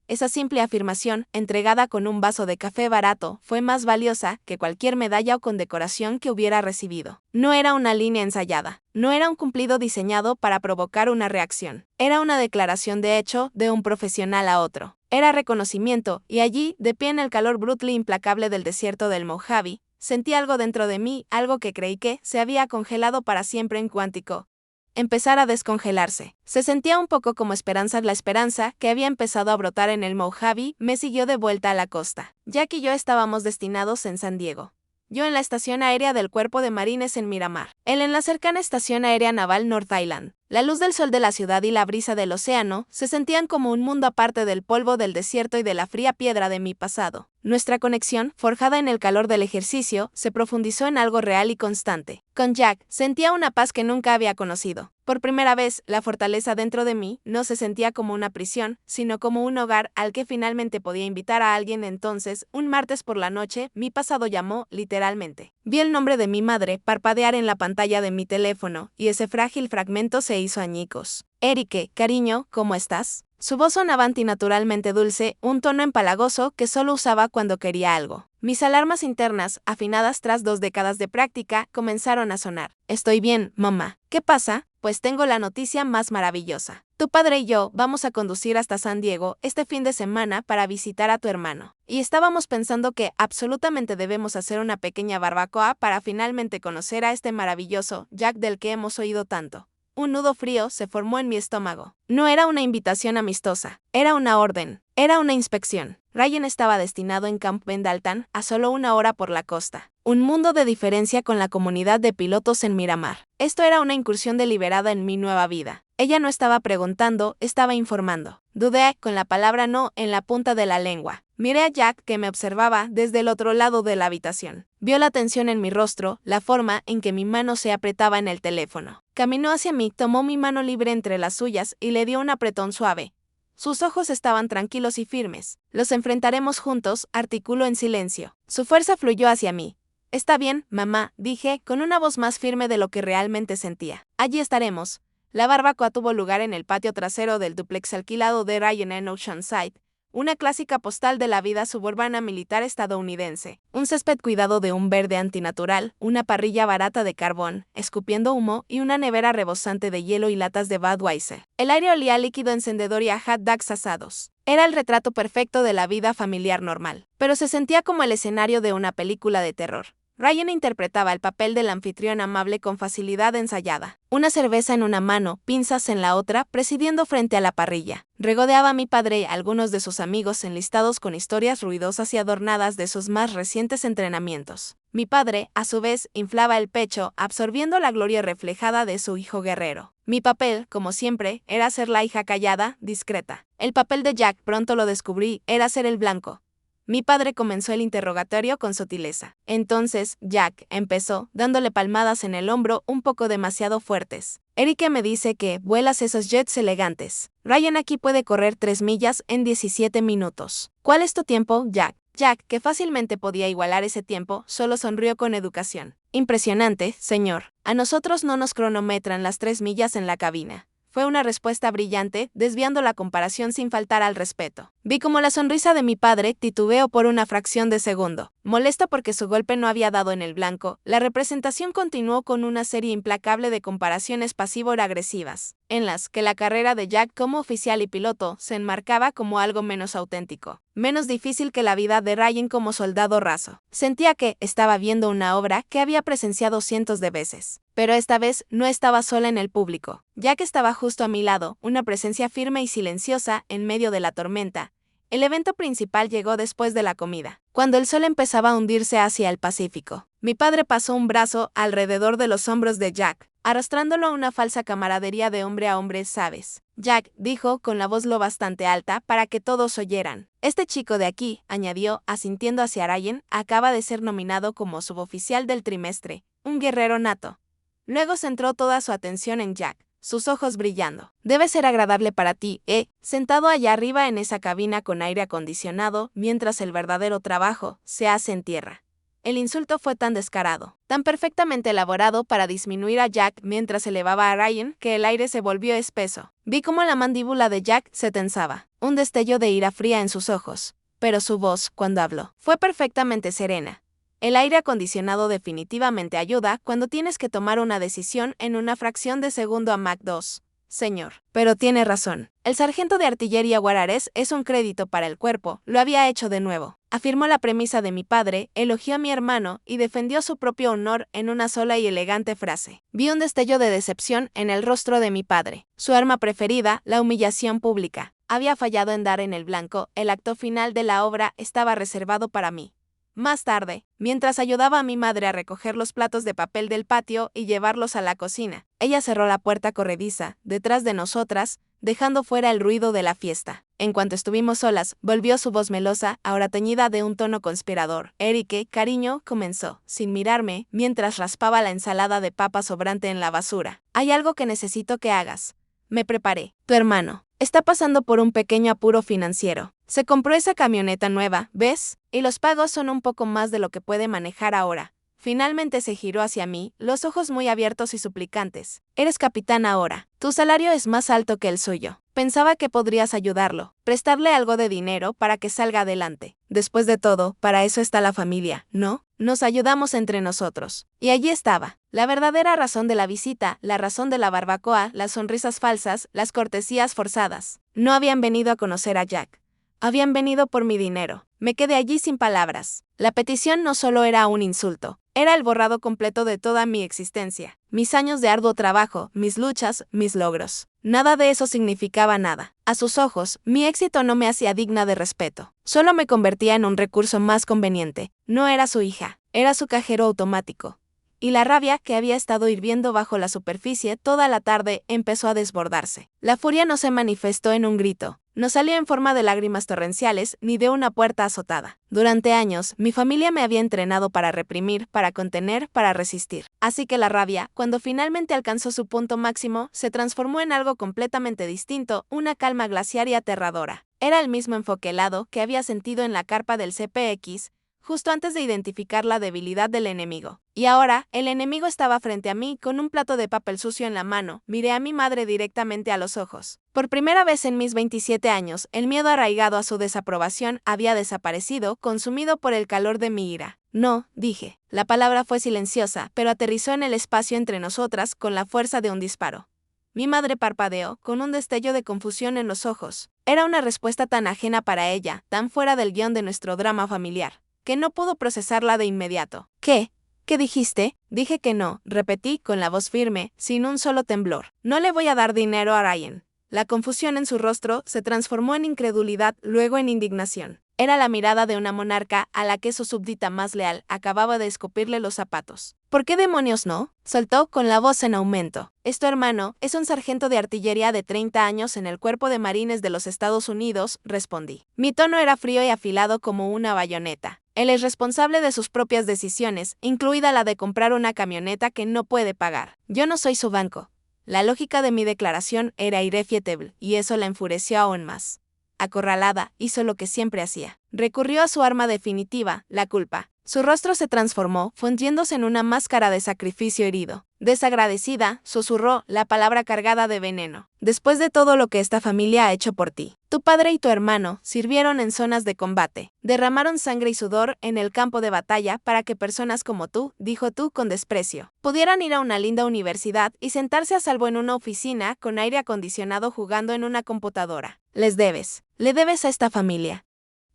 Esa simple afirmación, entregada con un vaso de café barato, fue más valiosa que cualquier medalla o condecoración que hubiera recibido. No era una línea ensayada, no era un cumplido diseñado para provocar una reacción. Era una declaración de hecho de un profesional a otro. Era reconocimiento, y allí, de pie en el calor brutal e implacable del desierto del Mojave, sentí algo dentro de mí, algo que creí que se había congelado para siempre en cuántico. Empezar a descongelarse. Se sentía un poco como esperanza. La esperanza, que había empezado a brotar en el Mojave, me siguió de vuelta a la costa. Jack y yo estábamos destinados en San Diego. Yo en la estación aérea del Cuerpo de Marines en Miramar. Él en la cercana estación aérea naval North Island. La luz del sol de la ciudad y la brisa del océano se sentían como un mundo aparte del polvo del desierto y de la fría piedra de mi pasado. Nuestra conexión, forjada en el calor del ejercicio, se profundizó en algo real y constante. Con Jack, sentía una paz que nunca había conocido. Por primera vez, la fortaleza dentro de mí no se sentía como una prisión, sino como un hogar al que finalmente podía invitar a alguien. Entonces, un martes por la noche, mi pasado llamó, literalmente. Vi el nombre de mi madre parpadear en la pantalla de mi teléfono, y ese frágil fragmento se hizo añicos. Erique, cariño, ¿cómo estás? Su voz sonaba antinaturalmente dulce, un tono empalagoso que solo usaba cuando quería algo. Mis alarmas internas, afinadas tras 2 décadas de práctica, comenzaron a sonar. Estoy bien, mamá. ¿Qué pasa? Pues tengo la noticia más maravillosa. Tu padre y yo vamos a conducir hasta San Diego este fin de semana para visitar a tu hermano. Y estábamos pensando que absolutamente debemos hacer una pequeña barbacoa para finalmente conocer a este maravilloso Jack del que hemos oído tanto. Un nudo frío se formó en mi estómago. No era una invitación amistosa, era una orden, era una inspección. Ryan estaba destinado en Camp Pendleton, a solo 1 hora por la costa. Un mundo de diferencia con la comunidad de pilotos en Miramar. Esto era una incursión deliberada en mi nueva vida. Ella no estaba preguntando, estaba informando. Dudé, con la palabra no en la punta de la lengua. Miré a Jack, que me observaba desde el otro lado de la habitación. Vio la tensión en mi rostro, la forma en que mi mano se apretaba en el teléfono. Caminó hacia mí, tomó mi mano libre entre las suyas y le dio un apretón suave. Sus ojos estaban tranquilos y firmes. Los enfrentaremos juntos, articuló en silencio. Su fuerza fluyó hacia mí. Está bien, mamá, dije, con una voz más firme de lo que realmente sentía. Allí estaremos. La barbacoa tuvo lugar en el patio trasero del dúplex alquilado de Ryan en Oceanside, una clásica postal de la vida suburbana militar estadounidense. Un césped cuidado de un verde antinatural, una parrilla barata de carbón, escupiendo humo, y una nevera rebosante de hielo y latas de Budweiser. El aire olía a líquido encendedor y a hot dogs asados. Era el retrato perfecto de la vida familiar normal, pero se sentía como el escenario de una película de terror. Ryan interpretaba el papel del anfitrión amable con facilidad ensayada. Una cerveza en una mano, pinzas en la otra, presidiendo frente a la parrilla. Regodeaba a mi padre y a algunos de sus amigos enlistados con historias ruidosas y adornadas de sus más recientes entrenamientos. Mi padre, a su vez, inflaba el pecho, absorbiendo la gloria reflejada de su hijo guerrero. Mi papel, como siempre, era ser la hija callada, discreta. El papel de Jack, pronto lo descubrí, era ser el blanco. Mi padre comenzó el interrogatorio con sutileza. Entonces, Jack empezó, dándole palmadas en el hombro un poco demasiado fuertes. Erika me dice que vuelas esos jets elegantes. Ryan aquí puede correr 3 millas en 17 minutos. ¿Cuál es tu tiempo, Jack? Jack, que fácilmente podía igualar ese tiempo, solo sonrió con educación. Impresionante, señor. A nosotros no nos cronometran las 3 millas en la cabina. Fue una respuesta brillante, desviando la comparación sin faltar al respeto. Vi como la sonrisa de mi padre titubeó por una fracción de segundo. Molesto porque su golpe no había dado en el blanco, la representación continuó con una serie implacable de comparaciones pasivo-agresivas, en las que la carrera de Jack como oficial y piloto se enmarcaba como algo menos auténtico, menos difícil que la vida de Ryan como soldado raso. Sentía que estaba viendo una obra que había presenciado cientos de veces. Pero esta vez no estaba sola en el público. Jack estaba justo a mi lado, una presencia firme y silenciosa en medio de la tormenta. El evento principal llegó después de la comida, cuando el sol empezaba a hundirse hacia el Pacífico. Mi padre pasó un brazo alrededor de los hombros de Jack, arrastrándolo a una falsa camaradería de hombre a hombre, ¿sabes? Jack dijo con la voz lo bastante alta para que todos oyeran. Este chico de aquí, añadió, asintiendo hacia Ryan, acaba de ser nominado como suboficial del trimestre, un guerrero nato. Luego centró toda su atención en Jack, sus ojos brillando. Debe ser agradable para ti, sentado allá arriba en esa cabina con aire acondicionado, mientras el verdadero trabajo se hace en tierra. El insulto fue tan descarado, tan perfectamente elaborado para disminuir a Jack mientras elevaba a Ryan, que el aire se volvió espeso. Vi cómo la mandíbula de Jack se tensaba, un destello de ira fría en sus ojos, pero su voz, cuando habló, fue perfectamente serena. El aire acondicionado definitivamente ayuda cuando tienes que tomar una decisión en una fracción de segundo a Mach 2, señor. Pero tiene razón. El sargento de artillería Juárez es un crédito para el cuerpo, lo había hecho de nuevo. Afirmó la premisa de mi padre, elogió a mi hermano y defendió su propio honor en una sola y elegante frase. Vi un destello de decepción en el rostro de mi padre. Su arma preferida, la humillación pública, había fallado en dar en el blanco. El acto final de la obra estaba reservado para mí. Más tarde, mientras ayudaba a mi madre a recoger los platos de papel del patio y llevarlos a la cocina, ella cerró la puerta corrediza, detrás de nosotras, dejando fuera el ruido de la fiesta. En cuanto estuvimos solas, volvió su voz melosa, ahora teñida de un tono conspirador. Erique, cariño, comenzó, sin mirarme, mientras raspaba la ensalada de papa sobrante en la basura. Hay algo que necesito que hagas. Me preparé. Tu hermano está pasando por un pequeño apuro financiero. Se compró esa camioneta nueva, ¿ves? Y los pagos son un poco más de lo que puede manejar ahora. Finalmente se giró hacia mí, los ojos muy abiertos y suplicantes. Eres capitán ahora. Tu salario es más alto que el suyo. Pensaba que podrías ayudarlo, prestarle algo de dinero para que salga adelante. Después de todo, para eso está la familia, ¿no? Nos ayudamos entre nosotros. Y allí estaba, la verdadera razón de la visita, la razón de la barbacoa, las sonrisas falsas, las cortesías forzadas. No habían venido a conocer a Jack. Habían venido por mi dinero. Me quedé allí sin palabras. La petición no solo era un insulto, era el borrado completo de toda mi existencia, mis años de arduo trabajo, mis luchas, mis logros. Nada de eso significaba nada. A sus ojos, mi éxito no me hacía digna de respeto. Solo me convertía en un recurso más conveniente. No era su hija, era su cajero automático. Y la rabia, que había estado hirviendo bajo la superficie toda la tarde, empezó a desbordarse. La furia no se manifestó en un grito, no salió en forma de lágrimas torrenciales ni de una puerta azotada. Durante años, mi familia me había entrenado para reprimir, para contener, para resistir. Así que la rabia, cuando finalmente alcanzó su punto máximo, se transformó en algo completamente distinto, una calma glaciar y aterradora. Era el mismo enfoque helado que había sentido en la carpa del CPX, justo antes de identificar la debilidad del enemigo. Y ahora, el enemigo estaba frente a mí con un plato de papel sucio en la mano. Miré a mi madre directamente a los ojos. Por primera vez en mis 27 años, el miedo arraigado a su desaprobación había desaparecido, consumido por el calor de mi ira. No, dije. La palabra fue silenciosa, pero aterrizó en el espacio entre nosotras con la fuerza de un disparo. Mi madre parpadeó, con un destello de confusión en los ojos. Era una respuesta tan ajena para ella, tan fuera del guión de nuestro drama familiar, que no pudo procesarla de inmediato. ¿Qué? ¿Qué dijiste? Dije que no, repetí con la voz firme, sin un solo temblor. No le voy a dar dinero a Ryan. La confusión en su rostro se transformó en incredulidad, luego en indignación. Era la mirada de una monarca a la que su súbdita más leal acababa de escupirle los zapatos. ¿Por qué demonios no? Soltó con la voz en aumento. Es tu hermano, es un sargento de artillería de 30 años en el Cuerpo de Marines de los Estados Unidos, respondí. Mi tono era frío y afilado como una bayoneta. Él es responsable de sus propias decisiones, incluida la de comprar una camioneta que no puede pagar. Yo no soy su banco. La lógica de mi declaración era irrefutable, y eso la enfureció aún más. Acorralada, hizo lo que siempre hacía. Recurrió a su arma definitiva, la culpa. Su rostro se transformó, fundiéndose en una máscara de sacrificio herido. Desagradecida, susurró la palabra cargada de veneno. Después de todo lo que esta familia ha hecho por ti, tu padre y tu hermano sirvieron en zonas de combate, derramaron sangre y sudor en el campo de batalla para que personas como tú, dijo tú con desprecio, pudieran ir a una linda universidad y sentarse a salvo en una oficina con aire acondicionado jugando en una computadora. Les debes. Le debes a esta familia.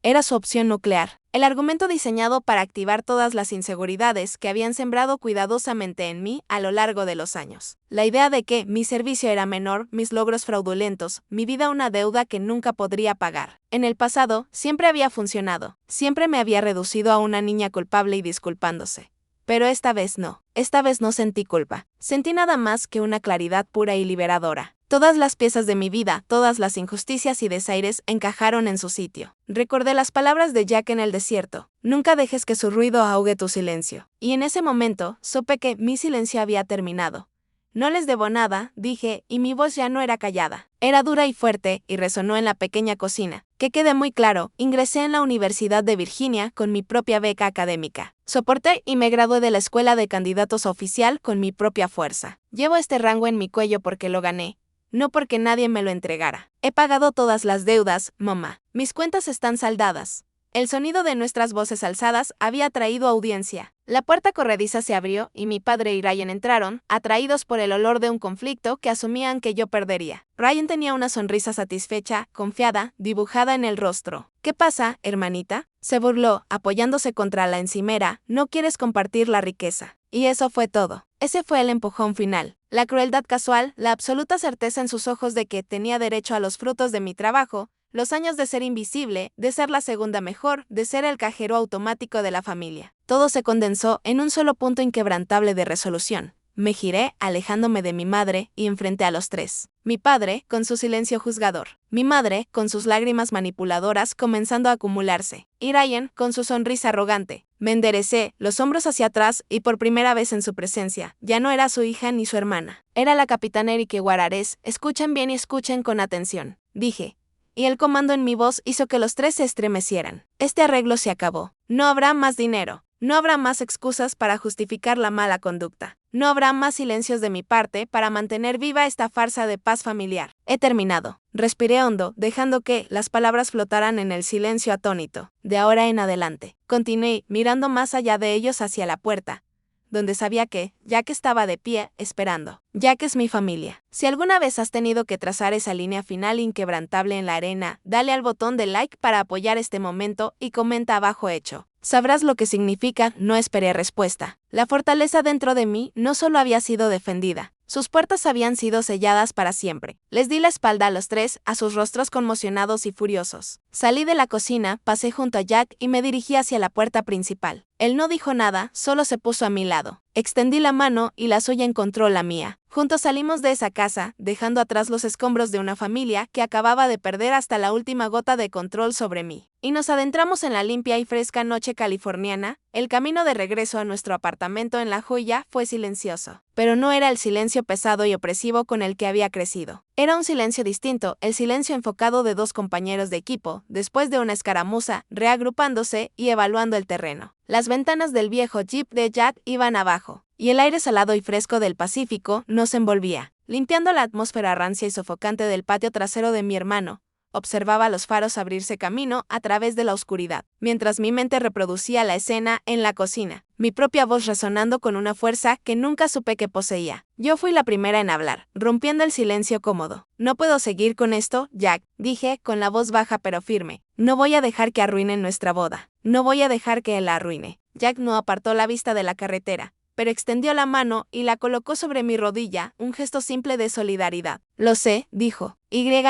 Era su opción nuclear, el argumento diseñado para activar todas las inseguridades que habían sembrado cuidadosamente en mí a lo largo de los años. La idea de que mi servicio era menor, mis logros fraudulentos, mi vida una deuda que nunca podría pagar. En el pasado, siempre había funcionado, siempre me había reducido a una niña culpable y disculpándose. Pero esta vez no sentí culpa, sentí nada más que una claridad pura y liberadora. Todas las piezas de mi vida, todas las injusticias y desaires encajaron en su sitio. Recordé las palabras de Jack en el desierto. Nunca dejes que su ruido ahogue tu silencio. Y en ese momento, supe que mi silencio había terminado. No les debo nada, dije, y mi voz ya no era callada. Era dura y fuerte, y resonó en la pequeña cocina. Que quede muy claro, ingresé en la Universidad de Virginia con mi propia beca académica. Soporté y me gradué de la Escuela de Candidatos Oficial con mi propia fuerza. Llevo este rango en mi cuello porque lo gané. No porque nadie me lo entregara. He pagado todas las deudas, mamá. Mis cuentas están saldadas. El sonido de nuestras voces alzadas había atraído audiencia. La puerta corrediza se abrió y mi padre y Ryan entraron, atraídos por el olor de un conflicto que asumían que yo perdería. Ryan tenía una sonrisa satisfecha, confiada, dibujada en el rostro. ¿Qué pasa, hermanita? Se burló, apoyándose contra la encimera. No quieres compartir la riqueza. Y eso fue todo. Ese fue el empujón final. La crueldad casual, la absoluta certeza en sus ojos de que tenía derecho a los frutos de mi trabajo, los años de ser invisible, de ser la segunda mejor, de ser el cajero automático de la familia. Todo se condensó en un solo punto inquebrantable de resolución. Me giré, alejándome de mi madre, y enfrenté a los tres. Mi padre, con su silencio juzgador. Mi madre, con sus lágrimas manipuladoras comenzando a acumularse. Y Ryan, con su sonrisa arrogante. Me enderecé, los hombros hacia atrás, y por primera vez en su presencia, ya no era su hija ni su hermana. Era la capitana Erique Guarares. Escuchen bien y escuchen con atención, dije. Y el comando en mi voz hizo que los tres se estremecieran. Este arreglo se acabó. No habrá más dinero. No habrá más excusas para justificar la mala conducta. No habrá más silencios de mi parte para mantener viva esta farsa de paz familiar. He terminado. Respiré hondo, dejando que las palabras flotaran en el silencio atónito. De ahora en adelante. Continué, mirando más allá de ellos hacia la puerta, donde sabía que, Jack estaba de pie, esperando. Jack es mi familia. Si alguna vez has tenido que trazar esa línea final inquebrantable en la arena, dale al botón de like para apoyar este momento y comenta abajo hecho. Sabrás lo que significa, no esperé respuesta. La fortaleza dentro de mí no solo había sido defendida, sus puertas habían sido selladas para siempre. Les di la espalda a los tres, a sus rostros conmocionados y furiosos. Salí de la cocina, pasé junto a Jack y me dirigí hacia la puerta principal. Él no dijo nada, solo se puso a mi lado. Extendí la mano y la suya encontró la mía. Juntos salimos de esa casa, dejando atrás los escombros de una familia que acababa de perder hasta la última gota de control sobre mí. Y nos adentramos en la limpia y fresca noche californiana. El camino de regreso a nuestro apartamento en La Joya fue silencioso. Pero no era el silencio pesado y opresivo con el que había crecido. Era un silencio distinto, el silencio enfocado de dos compañeros de equipo, después de una escaramuza, reagrupándose y evaluando el terreno. Las ventanas del viejo Jeep de Jack iban abajo, y el aire salado y fresco del Pacífico nos envolvía, limpiando la atmósfera rancia y sofocante del patio trasero de mi hermano. Observaba los faros abrirse camino a través de la oscuridad, mientras mi mente reproducía la escena en la cocina, mi propia voz resonando con una fuerza que nunca supe que poseía. Yo fui la primera en hablar, rompiendo el silencio cómodo. No puedo seguir con esto, Jack, dije, con la voz baja pero firme. No voy a dejar que arruinen nuestra boda. No voy a dejar que él la arruine. Jack no apartó la vista de la carretera, pero extendió la mano y la colocó sobre mi rodilla, un gesto simple de solidaridad. Lo sé, dijo.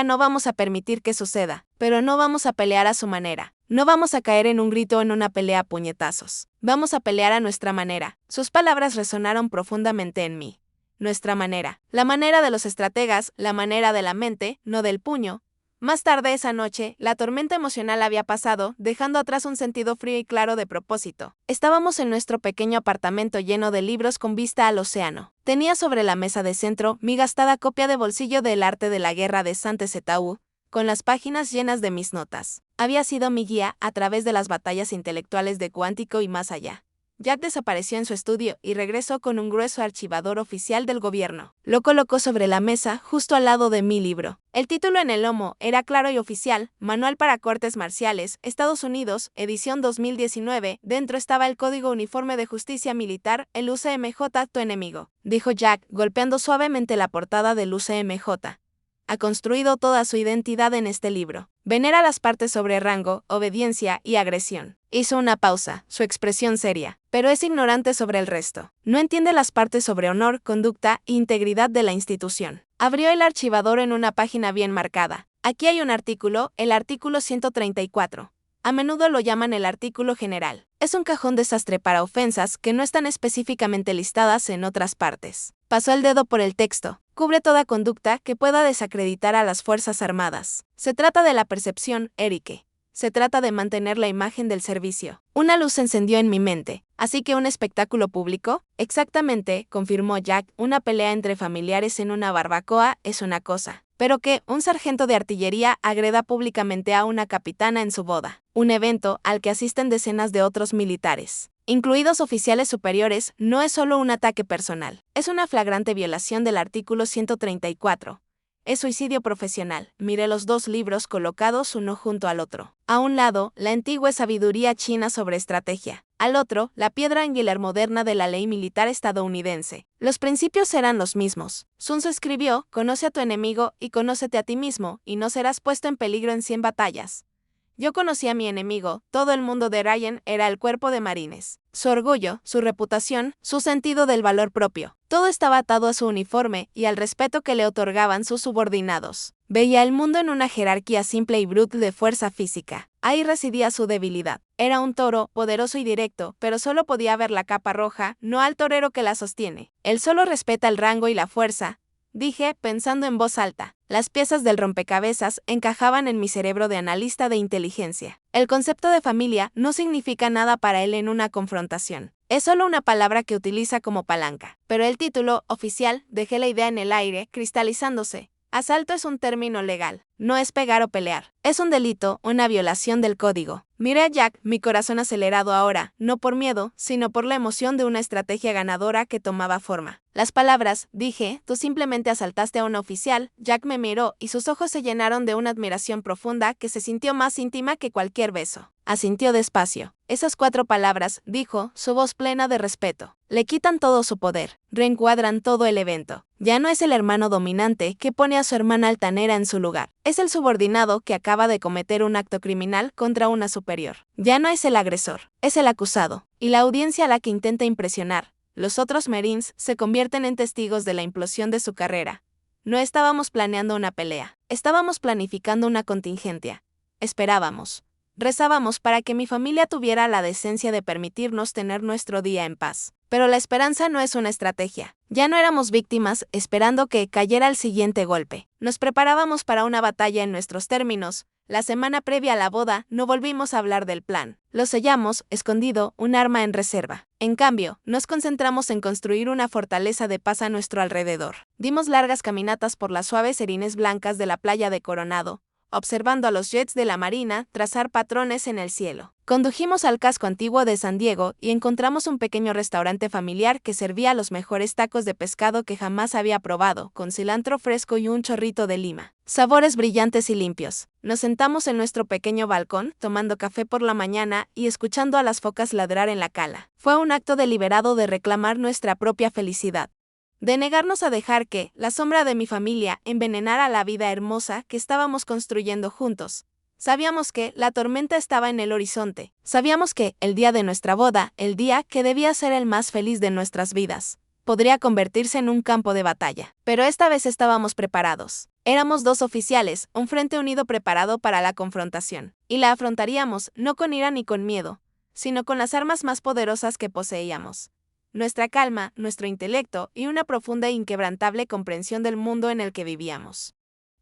No vamos a permitir que suceda, pero no vamos a pelear a su manera. No vamos a caer en un grito en una pelea a puñetazos. Vamos a pelear a nuestra manera. Sus palabras resonaron profundamente en mí. Nuestra manera. La manera de los estrategas, la manera de la mente, no del puño. Más tarde esa noche, la tormenta emocional había pasado, dejando atrás un sentido frío y claro de propósito. Estábamos en nuestro pequeño apartamento lleno de libros con vista al océano. Tenía sobre la mesa de centro mi gastada copia de bolsillo de El arte de la guerra de Saint-Exupéry, con las páginas llenas de mis notas. Había sido mi guía a través de las batallas intelectuales de Cuántico y más allá. Jack desapareció en su estudio y regresó con un grueso archivador oficial del gobierno. Lo colocó sobre la mesa, justo al lado de mi libro. El título en el lomo era claro y oficial: Manual para Cortes Marciales, Estados Unidos, edición 2019. Dentro estaba el Código Uniforme de Justicia Militar, el UCMJ, tu enemigo, dijo Jack, golpeando suavemente la portada del UCMJ. Ha construido toda su identidad en este libro. Venera las partes sobre rango, obediencia y agresión. Hizo una pausa, su expresión seria, pero es ignorante sobre el resto. No entiende las partes sobre honor, conducta e integridad de la institución. Abrió el archivador en una página bien marcada. Aquí hay un artículo, el artículo 134. A menudo lo llaman el artículo general. Es un cajón desastre para ofensas que no están específicamente listadas en otras partes. Pasó el dedo por el texto. Cubre toda conducta que pueda desacreditar a las Fuerzas Armadas. Se trata de la percepción, Erique. Se trata de mantener la imagen del servicio. Una luz se encendió en mi mente. ¿Así que un espectáculo público? Exactamente, confirmó Jack. Una pelea entre familiares en una barbacoa es una cosa. Pero que un sargento de artillería agreda públicamente a una capitana en su boda. Un evento al que asisten decenas de otros militares, incluidos oficiales superiores, no es solo un ataque personal. Es una flagrante violación del artículo 134. Es suicidio profesional. Miré los dos libros colocados uno junto al otro. A un lado, la antigua sabiduría china sobre estrategia. Al otro, la piedra angular moderna de la ley militar estadounidense. Los principios eran los mismos. Sun Tzu escribió: conoce a tu enemigo y conócete a ti mismo, y no serás puesto en peligro en 100 batallas. Yo conocí a mi enemigo. Todo el mundo de Ryan era el cuerpo de marines. Su orgullo, su reputación, su sentido del valor propio. Todo estaba atado a su uniforme y al respeto que le otorgaban sus subordinados. Veía el mundo en una jerarquía simple y brutal de fuerza física. Ahí residía su debilidad. Era un toro, poderoso y directo, pero solo podía ver la capa roja, no al torero que la sostiene. Él solo respeta el rango y la fuerza, dije, pensando en voz alta. Las piezas del rompecabezas encajaban en mi cerebro de analista de inteligencia. El concepto de familia no significa nada para él en una confrontación. Es solo una palabra que utiliza como palanca. Pero el título oficial, dejé la idea en el aire, cristalizándose. Asalto es un término legal. No es pegar o pelear. Es un delito, una violación del código. Miré a Jack, mi corazón acelerado ahora, no por miedo, sino por la emoción de una estrategia ganadora que tomaba forma. Las palabras, dije, tú simplemente asaltaste a un oficial. Jack me miró y sus ojos se llenaron de una admiración profunda que se sintió más íntima que cualquier beso. Asintió despacio. Esas 4 palabras, dijo, su voz plena de respeto. Le quitan todo su poder, reencuadran todo el evento. Ya no es el hermano dominante que pone a su hermana altanera en su lugar. Es el subordinado que acaba de cometer un acto criminal contra una superior. Ya no es el agresor, es el acusado. Y la audiencia a la que intenta impresionar, los otros Marines, se convierten en testigos de la implosión de su carrera. No estábamos planeando una pelea, estábamos planificando una contingencia. Esperábamos. Rezábamos para que mi familia tuviera la decencia de permitirnos tener nuestro día en paz. Pero la esperanza no es una estrategia. Ya no éramos víctimas esperando que cayera el siguiente golpe. Nos preparábamos para una batalla en nuestros términos. La semana previa a la boda, no volvimos a hablar del plan. Lo sellamos, escondido, un arma en reserva. En cambio, nos concentramos en construir una fortaleza de paz a nuestro alrededor. Dimos largas caminatas por las suaves erines blancas de la playa de Coronado, observando a los jets de la Marina trazar patrones en el cielo. Condujimos al casco antiguo de San Diego y encontramos un pequeño restaurante familiar que servía los mejores tacos de pescado que jamás había probado, con cilantro fresco y un chorrito de lima. Sabores brillantes y limpios. Nos sentamos en nuestro pequeño balcón, tomando café por la mañana y escuchando a las focas ladrar en la cala. Fue un acto deliberado de reclamar nuestra propia felicidad. De negarnos a dejar que la sombra de mi familia envenenara la vida hermosa que estábamos construyendo juntos. Sabíamos que la tormenta estaba en el horizonte. Sabíamos que el día de nuestra boda, el día que debía ser el más feliz de nuestras vidas, podría convertirse en un campo de batalla. Pero esta vez estábamos preparados. Éramos dos oficiales, un frente unido preparado para la confrontación. Y la afrontaríamos, no con ira ni con miedo, sino con las armas más poderosas que poseíamos. Nuestra calma, nuestro intelecto y una profunda e inquebrantable comprensión del mundo en el que vivíamos.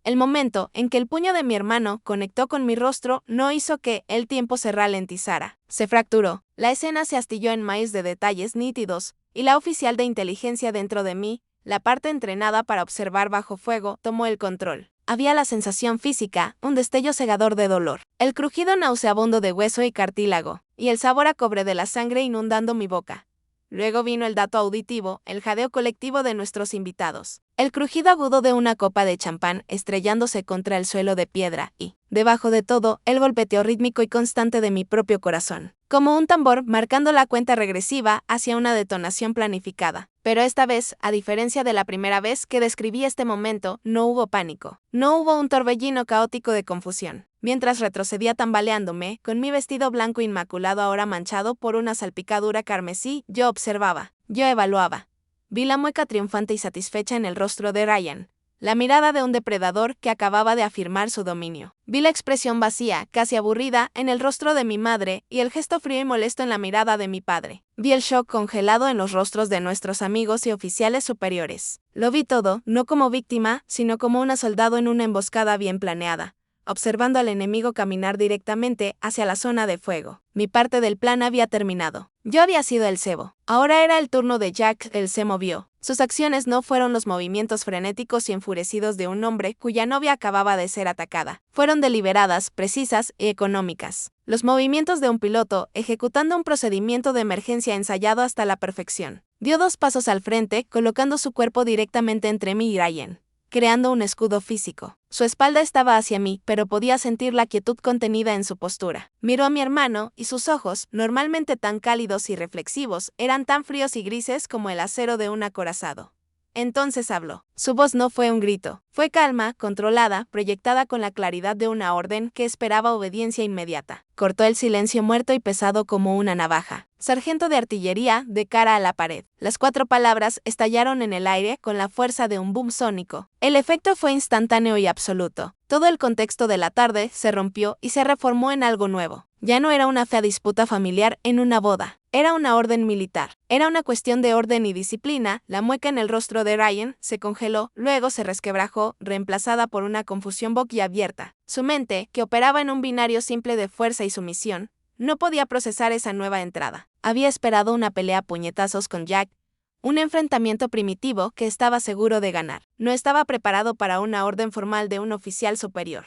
El momento en que el puño de mi hermano conectó con mi rostro no hizo que el tiempo se ralentizara. Se fracturó, la escena se astilló en maíz de detalles nítidos, y la oficial de inteligencia dentro de mí, la parte entrenada para observar bajo fuego, tomó el control. Había la sensación física, un destello cegador de dolor, el crujido nauseabundo de hueso y cartílago, y el sabor a cobre de la sangre inundando mi boca. Luego vino el dato auditivo, el jadeo colectivo de nuestros invitados, el crujido agudo de una copa de champán estrellándose contra el suelo de piedra y, debajo de todo, el golpeteo rítmico y constante de mi propio corazón, como un tambor marcando la cuenta regresiva hacia una detonación planificada. Pero esta vez, a diferencia de la primera vez que describí este momento, no hubo pánico, no hubo un torbellino caótico de confusión. Mientras retrocedía tambaleándome, con mi vestido blanco inmaculado ahora manchado por una salpicadura carmesí, yo observaba, yo evaluaba. Vi la mueca triunfante y satisfecha en el rostro de Ryan, la mirada de un depredador que acababa de afirmar su dominio. Vi la expresión vacía, casi aburrida, en el rostro de mi madre y el gesto frío y molesto en la mirada de mi padre. Vi el shock congelado en los rostros de nuestros amigos y oficiales superiores. Lo vi todo, no como víctima, sino como un soldado en una emboscada bien planeada, observando al enemigo caminar directamente hacia la zona de fuego. Mi parte del plan había terminado. Yo había sido el cebo. Ahora era el turno de Jack. Él se movió. Sus acciones no fueron los movimientos frenéticos y enfurecidos de un hombre cuya novia acababa de ser atacada. Fueron deliberadas, precisas y económicas. Los movimientos de un piloto ejecutando un procedimiento de emergencia ensayado hasta la perfección. Dio 2 pasos al frente, colocando su cuerpo directamente entre mí y Ryan, creando un escudo físico. Su espalda estaba hacia mí, pero podía sentir la quietud contenida en su postura. Miró a mi hermano, y sus ojos, normalmente tan cálidos y reflexivos, eran tan fríos y grises como el acero de un acorazado. Entonces habló. Su voz no fue un grito. Fue calma, controlada, proyectada con la claridad de una orden que esperaba obediencia inmediata. Cortó el silencio muerto y pesado como una navaja. Sargento de artillería, de cara a la pared. Las 4 palabras estallaron en el aire con la fuerza de un boom sónico. El efecto fue instantáneo y absoluto. Todo el contexto de la tarde se rompió y se reformó en algo nuevo. Ya no era una fea disputa familiar en una boda. Era una orden militar. Era una cuestión de orden y disciplina. La mueca en el rostro de Ryan se congeló, luego se resquebrajó, reemplazada por una confusión boquiabierta. Su mente, que operaba en un binario simple de fuerza y sumisión, no podía procesar esa nueva entrada. Había esperado una pelea a puñetazos con Jack, un enfrentamiento primitivo que estaba seguro de ganar. No estaba preparado para una orden formal de un oficial superior.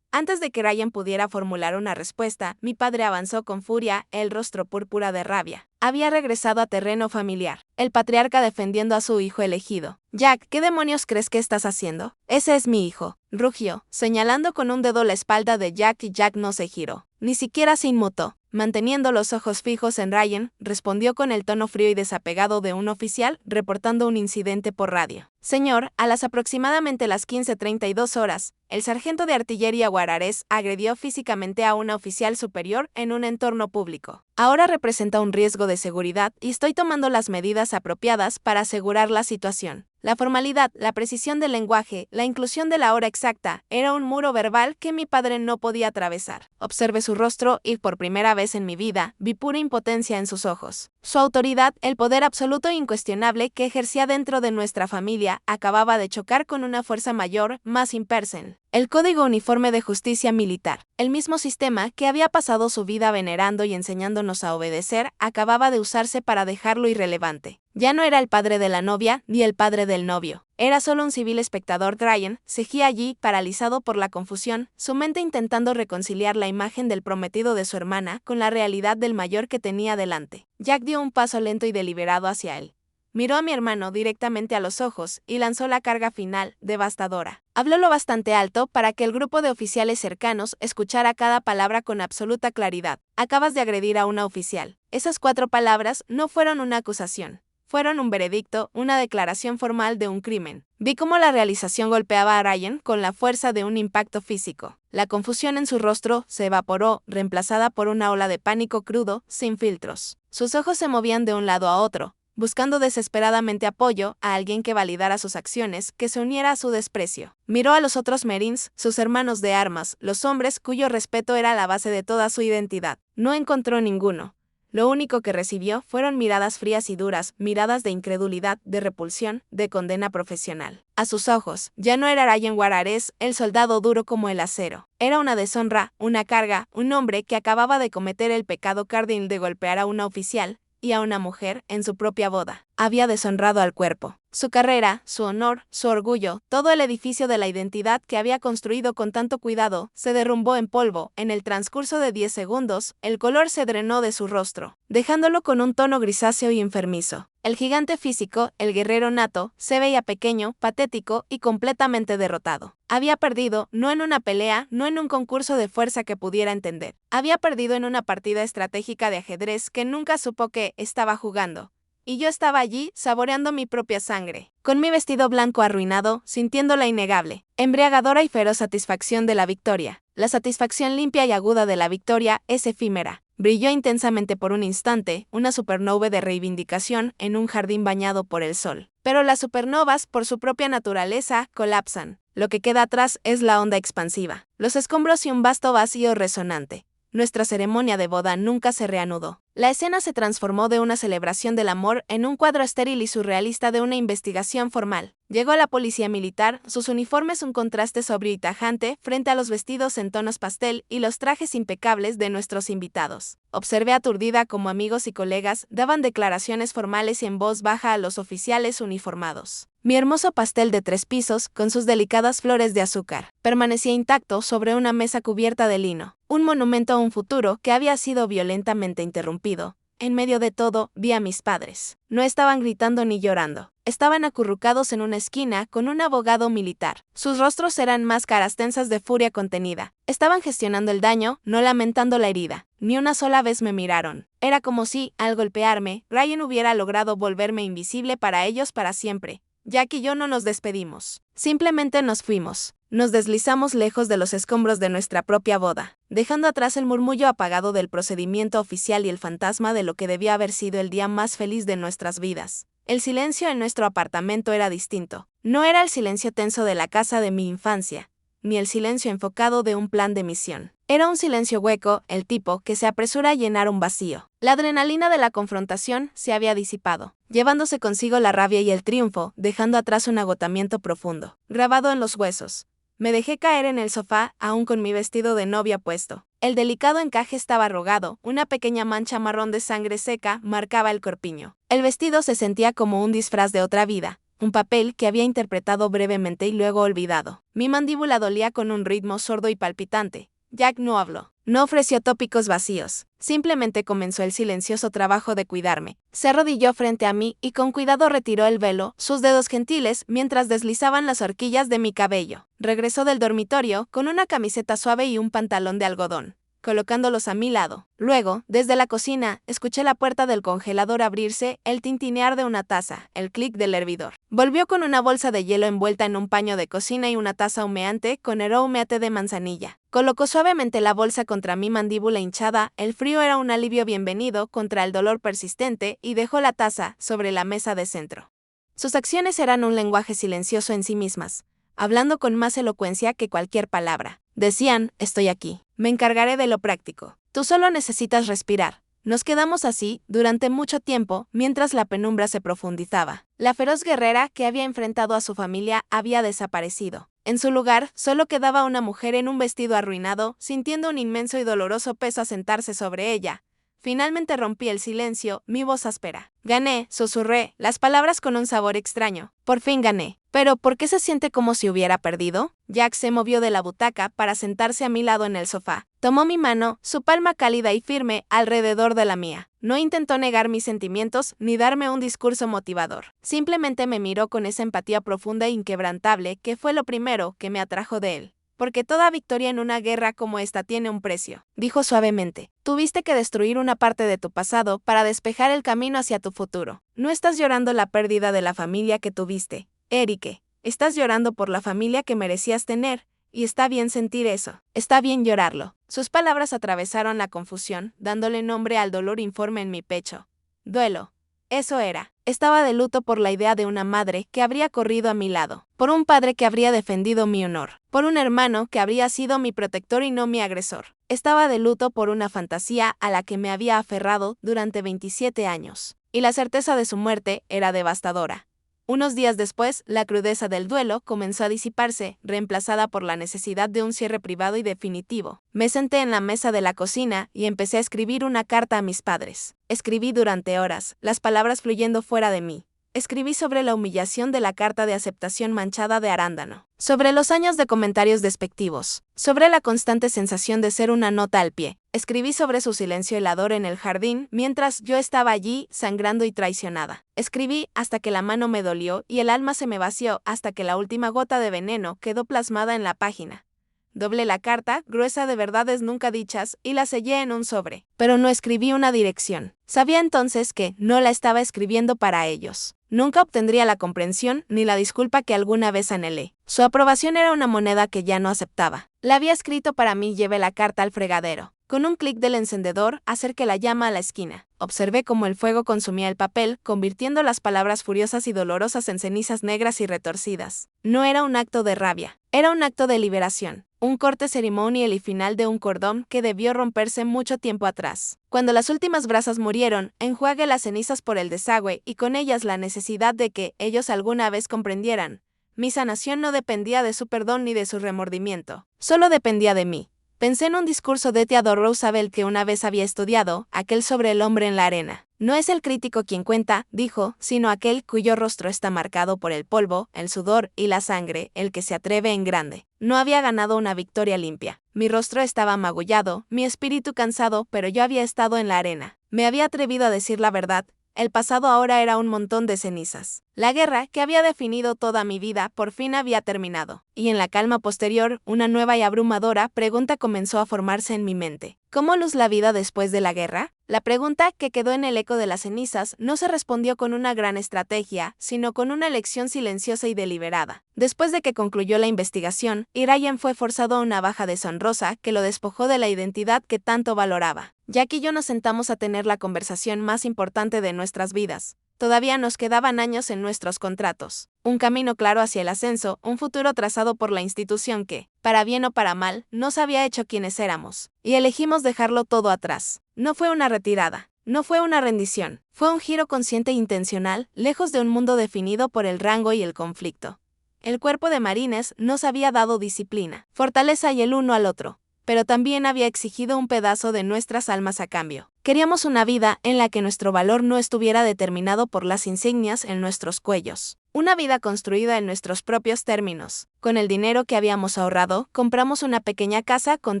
Antes de que Ryan pudiera formular una respuesta, mi padre avanzó con furia, el rostro púrpura de rabia. Había regresado a terreno familiar, el patriarca defendiendo a su hijo elegido. Jack, ¿qué demonios crees que estás haciendo? Ese es mi hijo, rugió, señalando con un dedo la espalda de Jack, y Jack no se giró, ni siquiera se inmutó. Manteniendo los ojos fijos en Ryan, respondió con el tono frío y desapegado de un oficial reportando un incidente por radio. Señor, a las aproximadamente las 15:32 horas, el sargento de artillería Guararés agredió físicamente a una oficial superior en un entorno público. Ahora representa un riesgo de seguridad y estoy tomando las medidas apropiadas para asegurar la situación. La formalidad, la precisión del lenguaje, la inclusión de la hora exacta, era un muro verbal que mi padre no podía atravesar. Observé su rostro y por primera vez en mi vida vi pura impotencia en sus ojos. Su autoridad, el poder absoluto e incuestionable que ejercía dentro de nuestra familia, acababa de chocar con una fuerza mayor, más impersen. El Código Uniforme de Justicia Militar, el mismo sistema que había pasado su vida venerando y enseñándonos a obedecer, acababa de usarse para dejarlo irrelevante. Ya no era el padre de la novia ni el padre del novio. Era solo un civil espectador. Ryan seguía allí, paralizado por la confusión, su mente intentando reconciliar la imagen del prometido de su hermana con la realidad del mayor que tenía delante. Jack dio un paso lento y deliberado hacia él. Miró a mi hermano directamente a los ojos y lanzó la carga final, devastadora. Habló lo bastante alto para que el grupo de oficiales cercanos escuchara cada palabra con absoluta claridad. Acabas de agredir a una oficial. Esas 4 palabras no fueron una acusación. fueron un veredicto, una declaración formal de un crimen. Vi cómo la realización golpeaba a Ryan con la fuerza de un impacto físico. La confusión en su rostro se evaporó, reemplazada por una ola de pánico crudo, sin filtros. Sus ojos se movían de un lado a otro, buscando desesperadamente apoyo a alguien que validara sus acciones, que se uniera a su desprecio. Miró a los otros Marines, sus hermanos de armas, los hombres cuyo respeto era la base de toda su identidad. No encontró ninguno. Lo único que recibió fueron miradas frías y duras, miradas de incredulidad, de repulsión, de condena profesional. A sus ojos, ya no era Ryan Juarez, el soldado duro como el acero. Era una deshonra, una carga, un hombre que acababa de cometer el pecado cardinal de golpear a una oficial y a una mujer en su propia boda. Había deshonrado al cuerpo. Su carrera, su honor, su orgullo, todo el edificio de la identidad que había construido con tanto cuidado, se derrumbó en polvo. En el transcurso de 10 segundos, el color se drenó de su rostro, dejándolo con un tono grisáceo y enfermizo. El gigante físico, el guerrero nato, se veía pequeño, patético y completamente derrotado. Había perdido, no en una pelea, no en un concurso de fuerza que pudiera entender. Había perdido en una partida estratégica de ajedrez que nunca supo que estaba jugando. Y yo estaba allí, saboreando mi propia sangre, con mi vestido blanco arruinado, sintiendo la innegable, embriagadora y feroz satisfacción de la victoria. La satisfacción limpia y aguda de la victoria es efímera. Brilló intensamente por un instante, una supernova de reivindicación en un jardín bañado por el sol. Pero las supernovas, por su propia naturaleza, colapsan. Lo que queda atrás es la onda expansiva, los escombros y un vasto vacío resonante. Nuestra ceremonia de boda nunca se reanudó. La escena se transformó de una celebración del amor en un cuadro estéril y surrealista de una investigación formal. Llegó la policía militar, sus uniformes un contraste sobrio y tajante frente a los vestidos en tonos pastel y los trajes impecables de nuestros invitados. Observé aturdida cómo amigos y colegas daban declaraciones formales y en voz baja a los oficiales uniformados. Mi hermoso pastel de 3 pisos, con sus delicadas flores de azúcar, permanecía intacto sobre una mesa cubierta de lino, un monumento a un futuro que había sido violentamente interrumpido. En medio de todo, vi a mis padres. No estaban gritando ni llorando. Estaban acurrucados en una esquina con un abogado militar. Sus rostros eran máscaras tensas de furia contenida. Estaban gestionando el daño, no lamentando la herida. Ni una sola vez me miraron. Era como si, al golpearme, Ryan hubiera logrado volverme invisible para ellos para siempre. Jack y yo no nos despedimos. Simplemente nos fuimos. Nos deslizamos lejos de los escombros de nuestra propia boda, dejando atrás el murmullo apagado del procedimiento oficial y el fantasma de lo que debía haber sido el día más feliz de nuestras vidas. El silencio en nuestro apartamento era distinto. No era el silencio tenso de la casa de mi infancia, ni el silencio enfocado de un plan de misión. Era un silencio hueco, el tipo que se apresura a llenar un vacío. La adrenalina de la confrontación se había disipado, llevándose consigo la rabia y el triunfo, dejando atrás un agotamiento profundo, grabado en los huesos. Me dejé caer en el sofá, aún con mi vestido de novia puesto. El delicado encaje estaba arrugado, una pequeña mancha marrón de sangre seca marcaba el corpiño. El vestido se sentía como un disfraz de otra vida, un papel que había interpretado brevemente y luego olvidado. Mi mandíbula dolía con un ritmo sordo y palpitante. Jack no habló. No ofreció tópicos vacíos. Simplemente comenzó el silencioso trabajo de cuidarme. Se arrodilló frente a mí y con cuidado retiró el velo, sus dedos gentiles, mientras deslizaban las horquillas de mi cabello. Regresó del dormitorio con una camiseta suave y un pantalón de algodón, colocándolos a mi lado. Luego, desde la cocina, escuché la puerta del congelador abrirse, el tintinear de una taza, el clic del hervidor. Volvió con una bolsa de hielo envuelta en un paño de cocina y una taza humeante con aroma de manzanilla. Colocó suavemente la bolsa contra mi mandíbula hinchada, el frío era un alivio bienvenido contra el dolor persistente y dejó la taza sobre la mesa de centro. Sus acciones eran un lenguaje silencioso en sí mismas, hablando con más elocuencia que cualquier palabra. Decían, estoy aquí. Me encargaré de lo práctico. Tú solo necesitas respirar. Nos quedamos así durante mucho tiempo mientras la penumbra se profundizaba. La feroz guerrera que había enfrentado a su familia había desaparecido. En su lugar, solo quedaba una mujer en un vestido arruinado, sintiendo un inmenso y doloroso peso asentarse sobre ella. Finalmente rompí el silencio, mi voz áspera. Gané, susurré, las palabras con un sabor extraño. Por fin gané. Pero, ¿por qué se siente como si hubiera perdido? Jack se movió de la butaca para sentarse a mi lado en el sofá. Tomó mi mano, su palma cálida y firme, alrededor de la mía. No intentó negar mis sentimientos ni darme un discurso motivador. Simplemente me miró con esa empatía profunda e inquebrantable que fue lo primero que me atrajo de él. porque toda victoria en una guerra como esta tiene un precio, dijo suavemente. Tuviste que destruir una parte de tu pasado para despejar el camino hacia tu futuro. No estás llorando la pérdida de la familia que tuviste, Erique. Estás llorando por la familia que merecías tener, y está bien sentir eso. Está bien llorarlo. Sus palabras atravesaron la confusión, dándole nombre al dolor informe en mi pecho. Duelo. Eso era. Estaba de luto por la idea de una madre que habría corrido a mi lado, por un padre que habría defendido mi honor, por un hermano que habría sido mi protector y no mi agresor. Estaba de luto por una fantasía a la que me había aferrado durante 27 años, y la certeza de su muerte era devastadora. Unos días después, la crudeza del duelo comenzó a disiparse, reemplazada por la necesidad de un cierre privado y definitivo. Me senté en la mesa de la cocina y empecé a escribir una carta a mis padres. Escribí durante horas, las palabras fluyendo fuera de mí. Escribí sobre la humillación de la carta de aceptación manchada de arándano, sobre los años de comentarios despectivos, sobre la constante sensación de ser una nota al pie. Escribí sobre su silencio helador en el jardín mientras yo estaba allí, sangrando y traicionada. Escribí hasta que la mano me dolió y el alma se me vació hasta que la última gota de veneno quedó plasmada en la página. Doblé la carta, gruesa de verdades nunca dichas, y la sellé en un sobre. Pero no escribí una dirección. Sabía entonces que no la estaba escribiendo para ellos. Nunca obtendría la comprensión ni la disculpa que alguna vez anhelé. Su aprobación era una moneda que ya no aceptaba. La había escrito para mí. Llevé la carta al fregadero. Con un clic del encendedor, acerqué la llama a la esquina. Observé cómo el fuego consumía el papel, convirtiendo las palabras furiosas y dolorosas en cenizas negras y retorcidas. No era un acto de rabia, era un acto de liberación. Un corte ceremonial y final de un cordón que debió romperse mucho tiempo atrás. Cuando las últimas brasas murieron, enjuagué las cenizas por el desagüe y con ellas la necesidad de que ellos alguna vez comprendieran. Mi sanación no dependía de su perdón ni de su remordimiento, solo dependía de mí. Pensé en un discurso de Theodore Roosevelt que una vez había estudiado, aquel sobre el hombre en la arena. No es el crítico quien cuenta, dijo, sino aquel cuyo rostro está marcado por el polvo, el sudor y la sangre, el que se atreve en grande. No había ganado una victoria limpia. Mi rostro estaba magullado, mi espíritu cansado, pero yo había estado en la arena. Me había atrevido a decir la verdad. El pasado ahora era un montón de cenizas. La guerra, que había definido toda mi vida, por fin había terminado. Y en la calma posterior, una nueva y abrumadora pregunta comenzó a formarse en mi mente. ¿Cómo luz la vida después de la guerra? La pregunta, que quedó en el eco de las cenizas, no se respondió con una gran estrategia, sino con una elección silenciosa y deliberada. Después de que concluyó la investigación, Irayan fue forzado a una baja deshonrosa que lo despojó de la identidad que tanto valoraba. Jack y yo nos sentamos a tener la conversación más importante de nuestras vidas. Todavía nos quedaban años en nuestros contratos, un camino claro hacia el ascenso, un futuro trazado por la institución que, para bien o para mal, nos había hecho quienes éramos, y elegimos dejarlo todo atrás. No fue una retirada, no fue una rendición, fue un giro consciente e intencional, lejos de un mundo definido por el rango y el conflicto. El cuerpo de marines nos había dado disciplina, fortaleza y el uno al otro, pero también había exigido un pedazo de nuestras almas a cambio. Queríamos una vida en la que nuestro valor no estuviera determinado por las insignias en nuestros cuellos. Una vida construida en nuestros propios términos. Con el dinero que habíamos ahorrado, compramos una pequeña casa con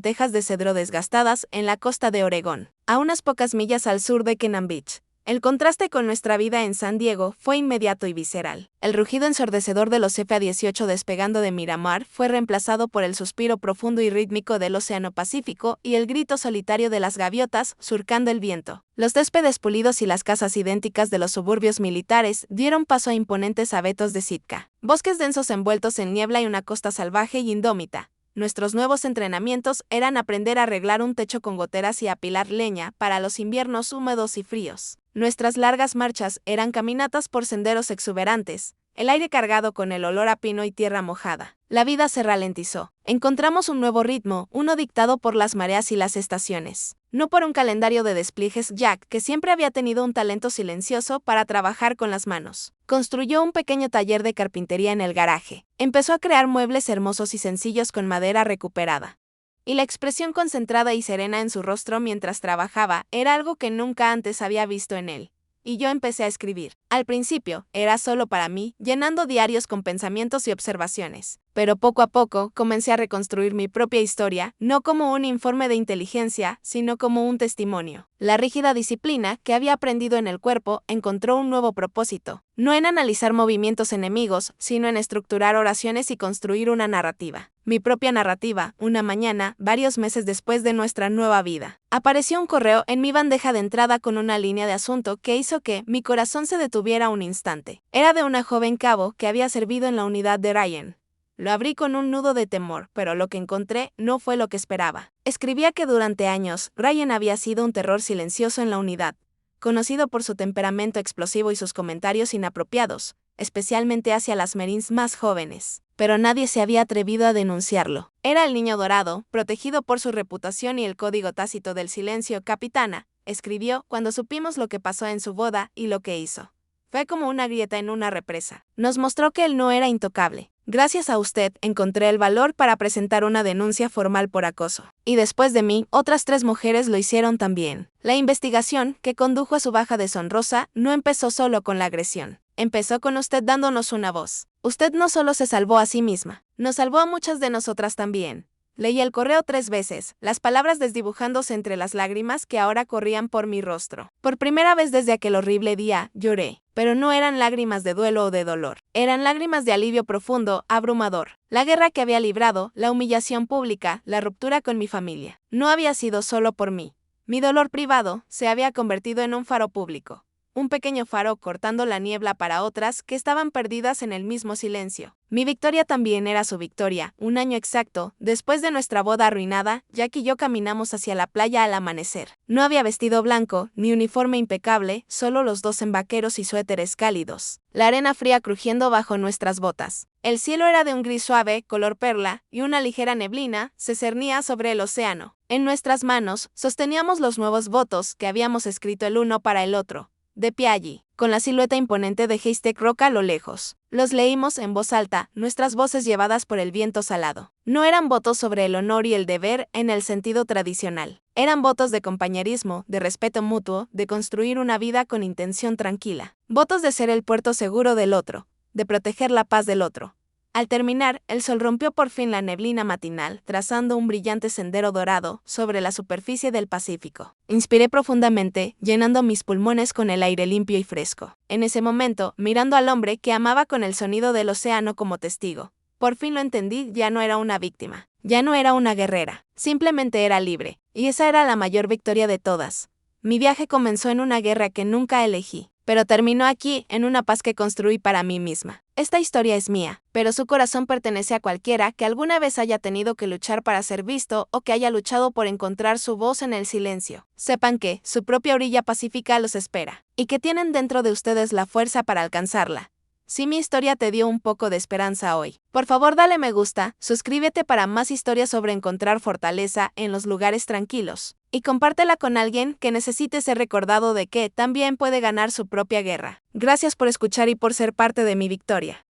tejas de cedro desgastadas en la costa de Oregón, a unas pocas millas al sur de Kennan Beach. El contraste con nuestra vida en San Diego fue inmediato y visceral. El rugido ensordecedor de los F-18 despegando de Miramar fue reemplazado por el suspiro profundo y rítmico del Océano Pacífico y el grito solitario de las gaviotas surcando el viento. Los céspedes pulidos y las casas idénticas de los suburbios militares dieron paso a imponentes abetos de Sitka. Bosques densos envueltos en niebla y una costa salvaje y indómita. Nuestros nuevos entrenamientos eran aprender a arreglar un techo con goteras y apilar leña para los inviernos húmedos y fríos. Nuestras largas marchas eran caminatas por senderos exuberantes, el aire cargado con el olor a pino y tierra mojada. La vida se ralentizó. Encontramos un nuevo ritmo, uno dictado por las mareas y las estaciones. No por un calendario de despliegues. Jack, que siempre había tenido un talento silencioso para trabajar con las manos, construyó un pequeño taller de carpintería en el garaje. Empezó a crear muebles hermosos y sencillos con madera recuperada. Y la expresión concentrada y serena en su rostro mientras trabajaba era algo que nunca antes había visto en él. Y yo empecé a escribir. Al principio, era solo para mí, llenando diarios con pensamientos y observaciones. Pero poco a poco comencé a reconstruir mi propia historia, no como un informe de inteligencia, sino como un testimonio. La rígida disciplina que había aprendido en el cuerpo encontró un nuevo propósito, no en analizar movimientos enemigos, sino en estructurar oraciones y construir una narrativa. Mi propia narrativa, una mañana, varios meses después de nuestra nueva vida. Apareció un correo en mi bandeja de entrada con una línea de asunto que hizo que mi corazón se detuviera un instante. Era de una joven cabo que había servido en la unidad de Ryan. Lo abrí con un nudo de temor, pero lo que encontré no fue lo que esperaba. Escribía que durante años, Ryan había sido un terror silencioso en la unidad, conocido por su temperamento explosivo y sus comentarios inapropiados, especialmente hacia las Marines más jóvenes. Pero nadie se había atrevido a denunciarlo. Era el niño dorado, protegido por su reputación y el código tácito del silencio, capitana, escribió cuando supimos lo que pasó en su boda y lo que hizo. Fue como una grieta en una represa. Nos mostró que él no era intocable. Gracias a usted, encontré el valor para presentar una denuncia formal por acoso. Y después de mí, otras 3 mujeres lo hicieron también. La investigación, que condujo a su baja deshonrosa, no empezó solo con la agresión. Empezó con usted dándonos una voz. Usted no solo se salvó a sí misma, nos salvó a muchas de nosotras también. Leí el correo 3 veces, las palabras desdibujándose entre las lágrimas que ahora corrían por mi rostro. Por primera vez desde aquel horrible día, lloré. Pero no eran lágrimas de duelo o de dolor. Eran lágrimas de alivio profundo, abrumador. La guerra que había librado, la humillación pública, la ruptura con mi familia. No había sido solo por mí. Mi dolor privado se había convertido en un faro público. Un pequeño faro cortando la niebla para otras que estaban perdidas en el mismo silencio. Mi victoria también era su victoria. Un año exacto, después de nuestra boda arruinada, Jack y yo caminamos hacia la playa al amanecer. No había vestido blanco, ni uniforme impecable, solo los 2 en vaqueros y suéteres cálidos. La arena fría crujiendo bajo nuestras botas. El cielo era de un gris suave, color perla, y una ligera neblina se cernía sobre el océano. En nuestras manos, sosteníamos los nuevos votos que habíamos escrito el uno para el otro. De pie allí, con la silueta imponente de Haystack Rock a lo lejos. Los leímos en voz alta, nuestras voces llevadas por el viento salado. No eran votos sobre el honor y el deber en el sentido tradicional. Eran votos de compañerismo, de respeto mutuo, de construir una vida con intención tranquila. Votos de ser el puerto seguro del otro, de proteger la paz del otro. Al terminar, el sol rompió por fin la neblina matinal, trazando un brillante sendero dorado sobre la superficie del Pacífico. Inspiré profundamente, llenando mis pulmones con el aire limpio y fresco. En ese momento, mirando al hombre que amaba con el sonido del océano como testigo, por fin lo entendí, ya no era una víctima, ya no era una guerrera, simplemente era libre, y esa era la mayor victoria de todas. Mi viaje comenzó en una guerra que nunca elegí, pero terminó aquí, en una paz que construí para mí misma. Esta historia es mía, pero su corazón pertenece a cualquiera que alguna vez haya tenido que luchar para ser visto o que haya luchado por encontrar su voz en el silencio. Sepan que su propia orilla pacífica los espera, y que tienen dentro de ustedes la fuerza para alcanzarla. Si mi historia te dio un poco de esperanza hoy, por favor dale me gusta, suscríbete para más historias sobre encontrar fortaleza en los lugares tranquilos, y compártela con alguien que necesite ser recordado de que también puede ganar su propia guerra. Gracias por escuchar y por ser parte de mi victoria.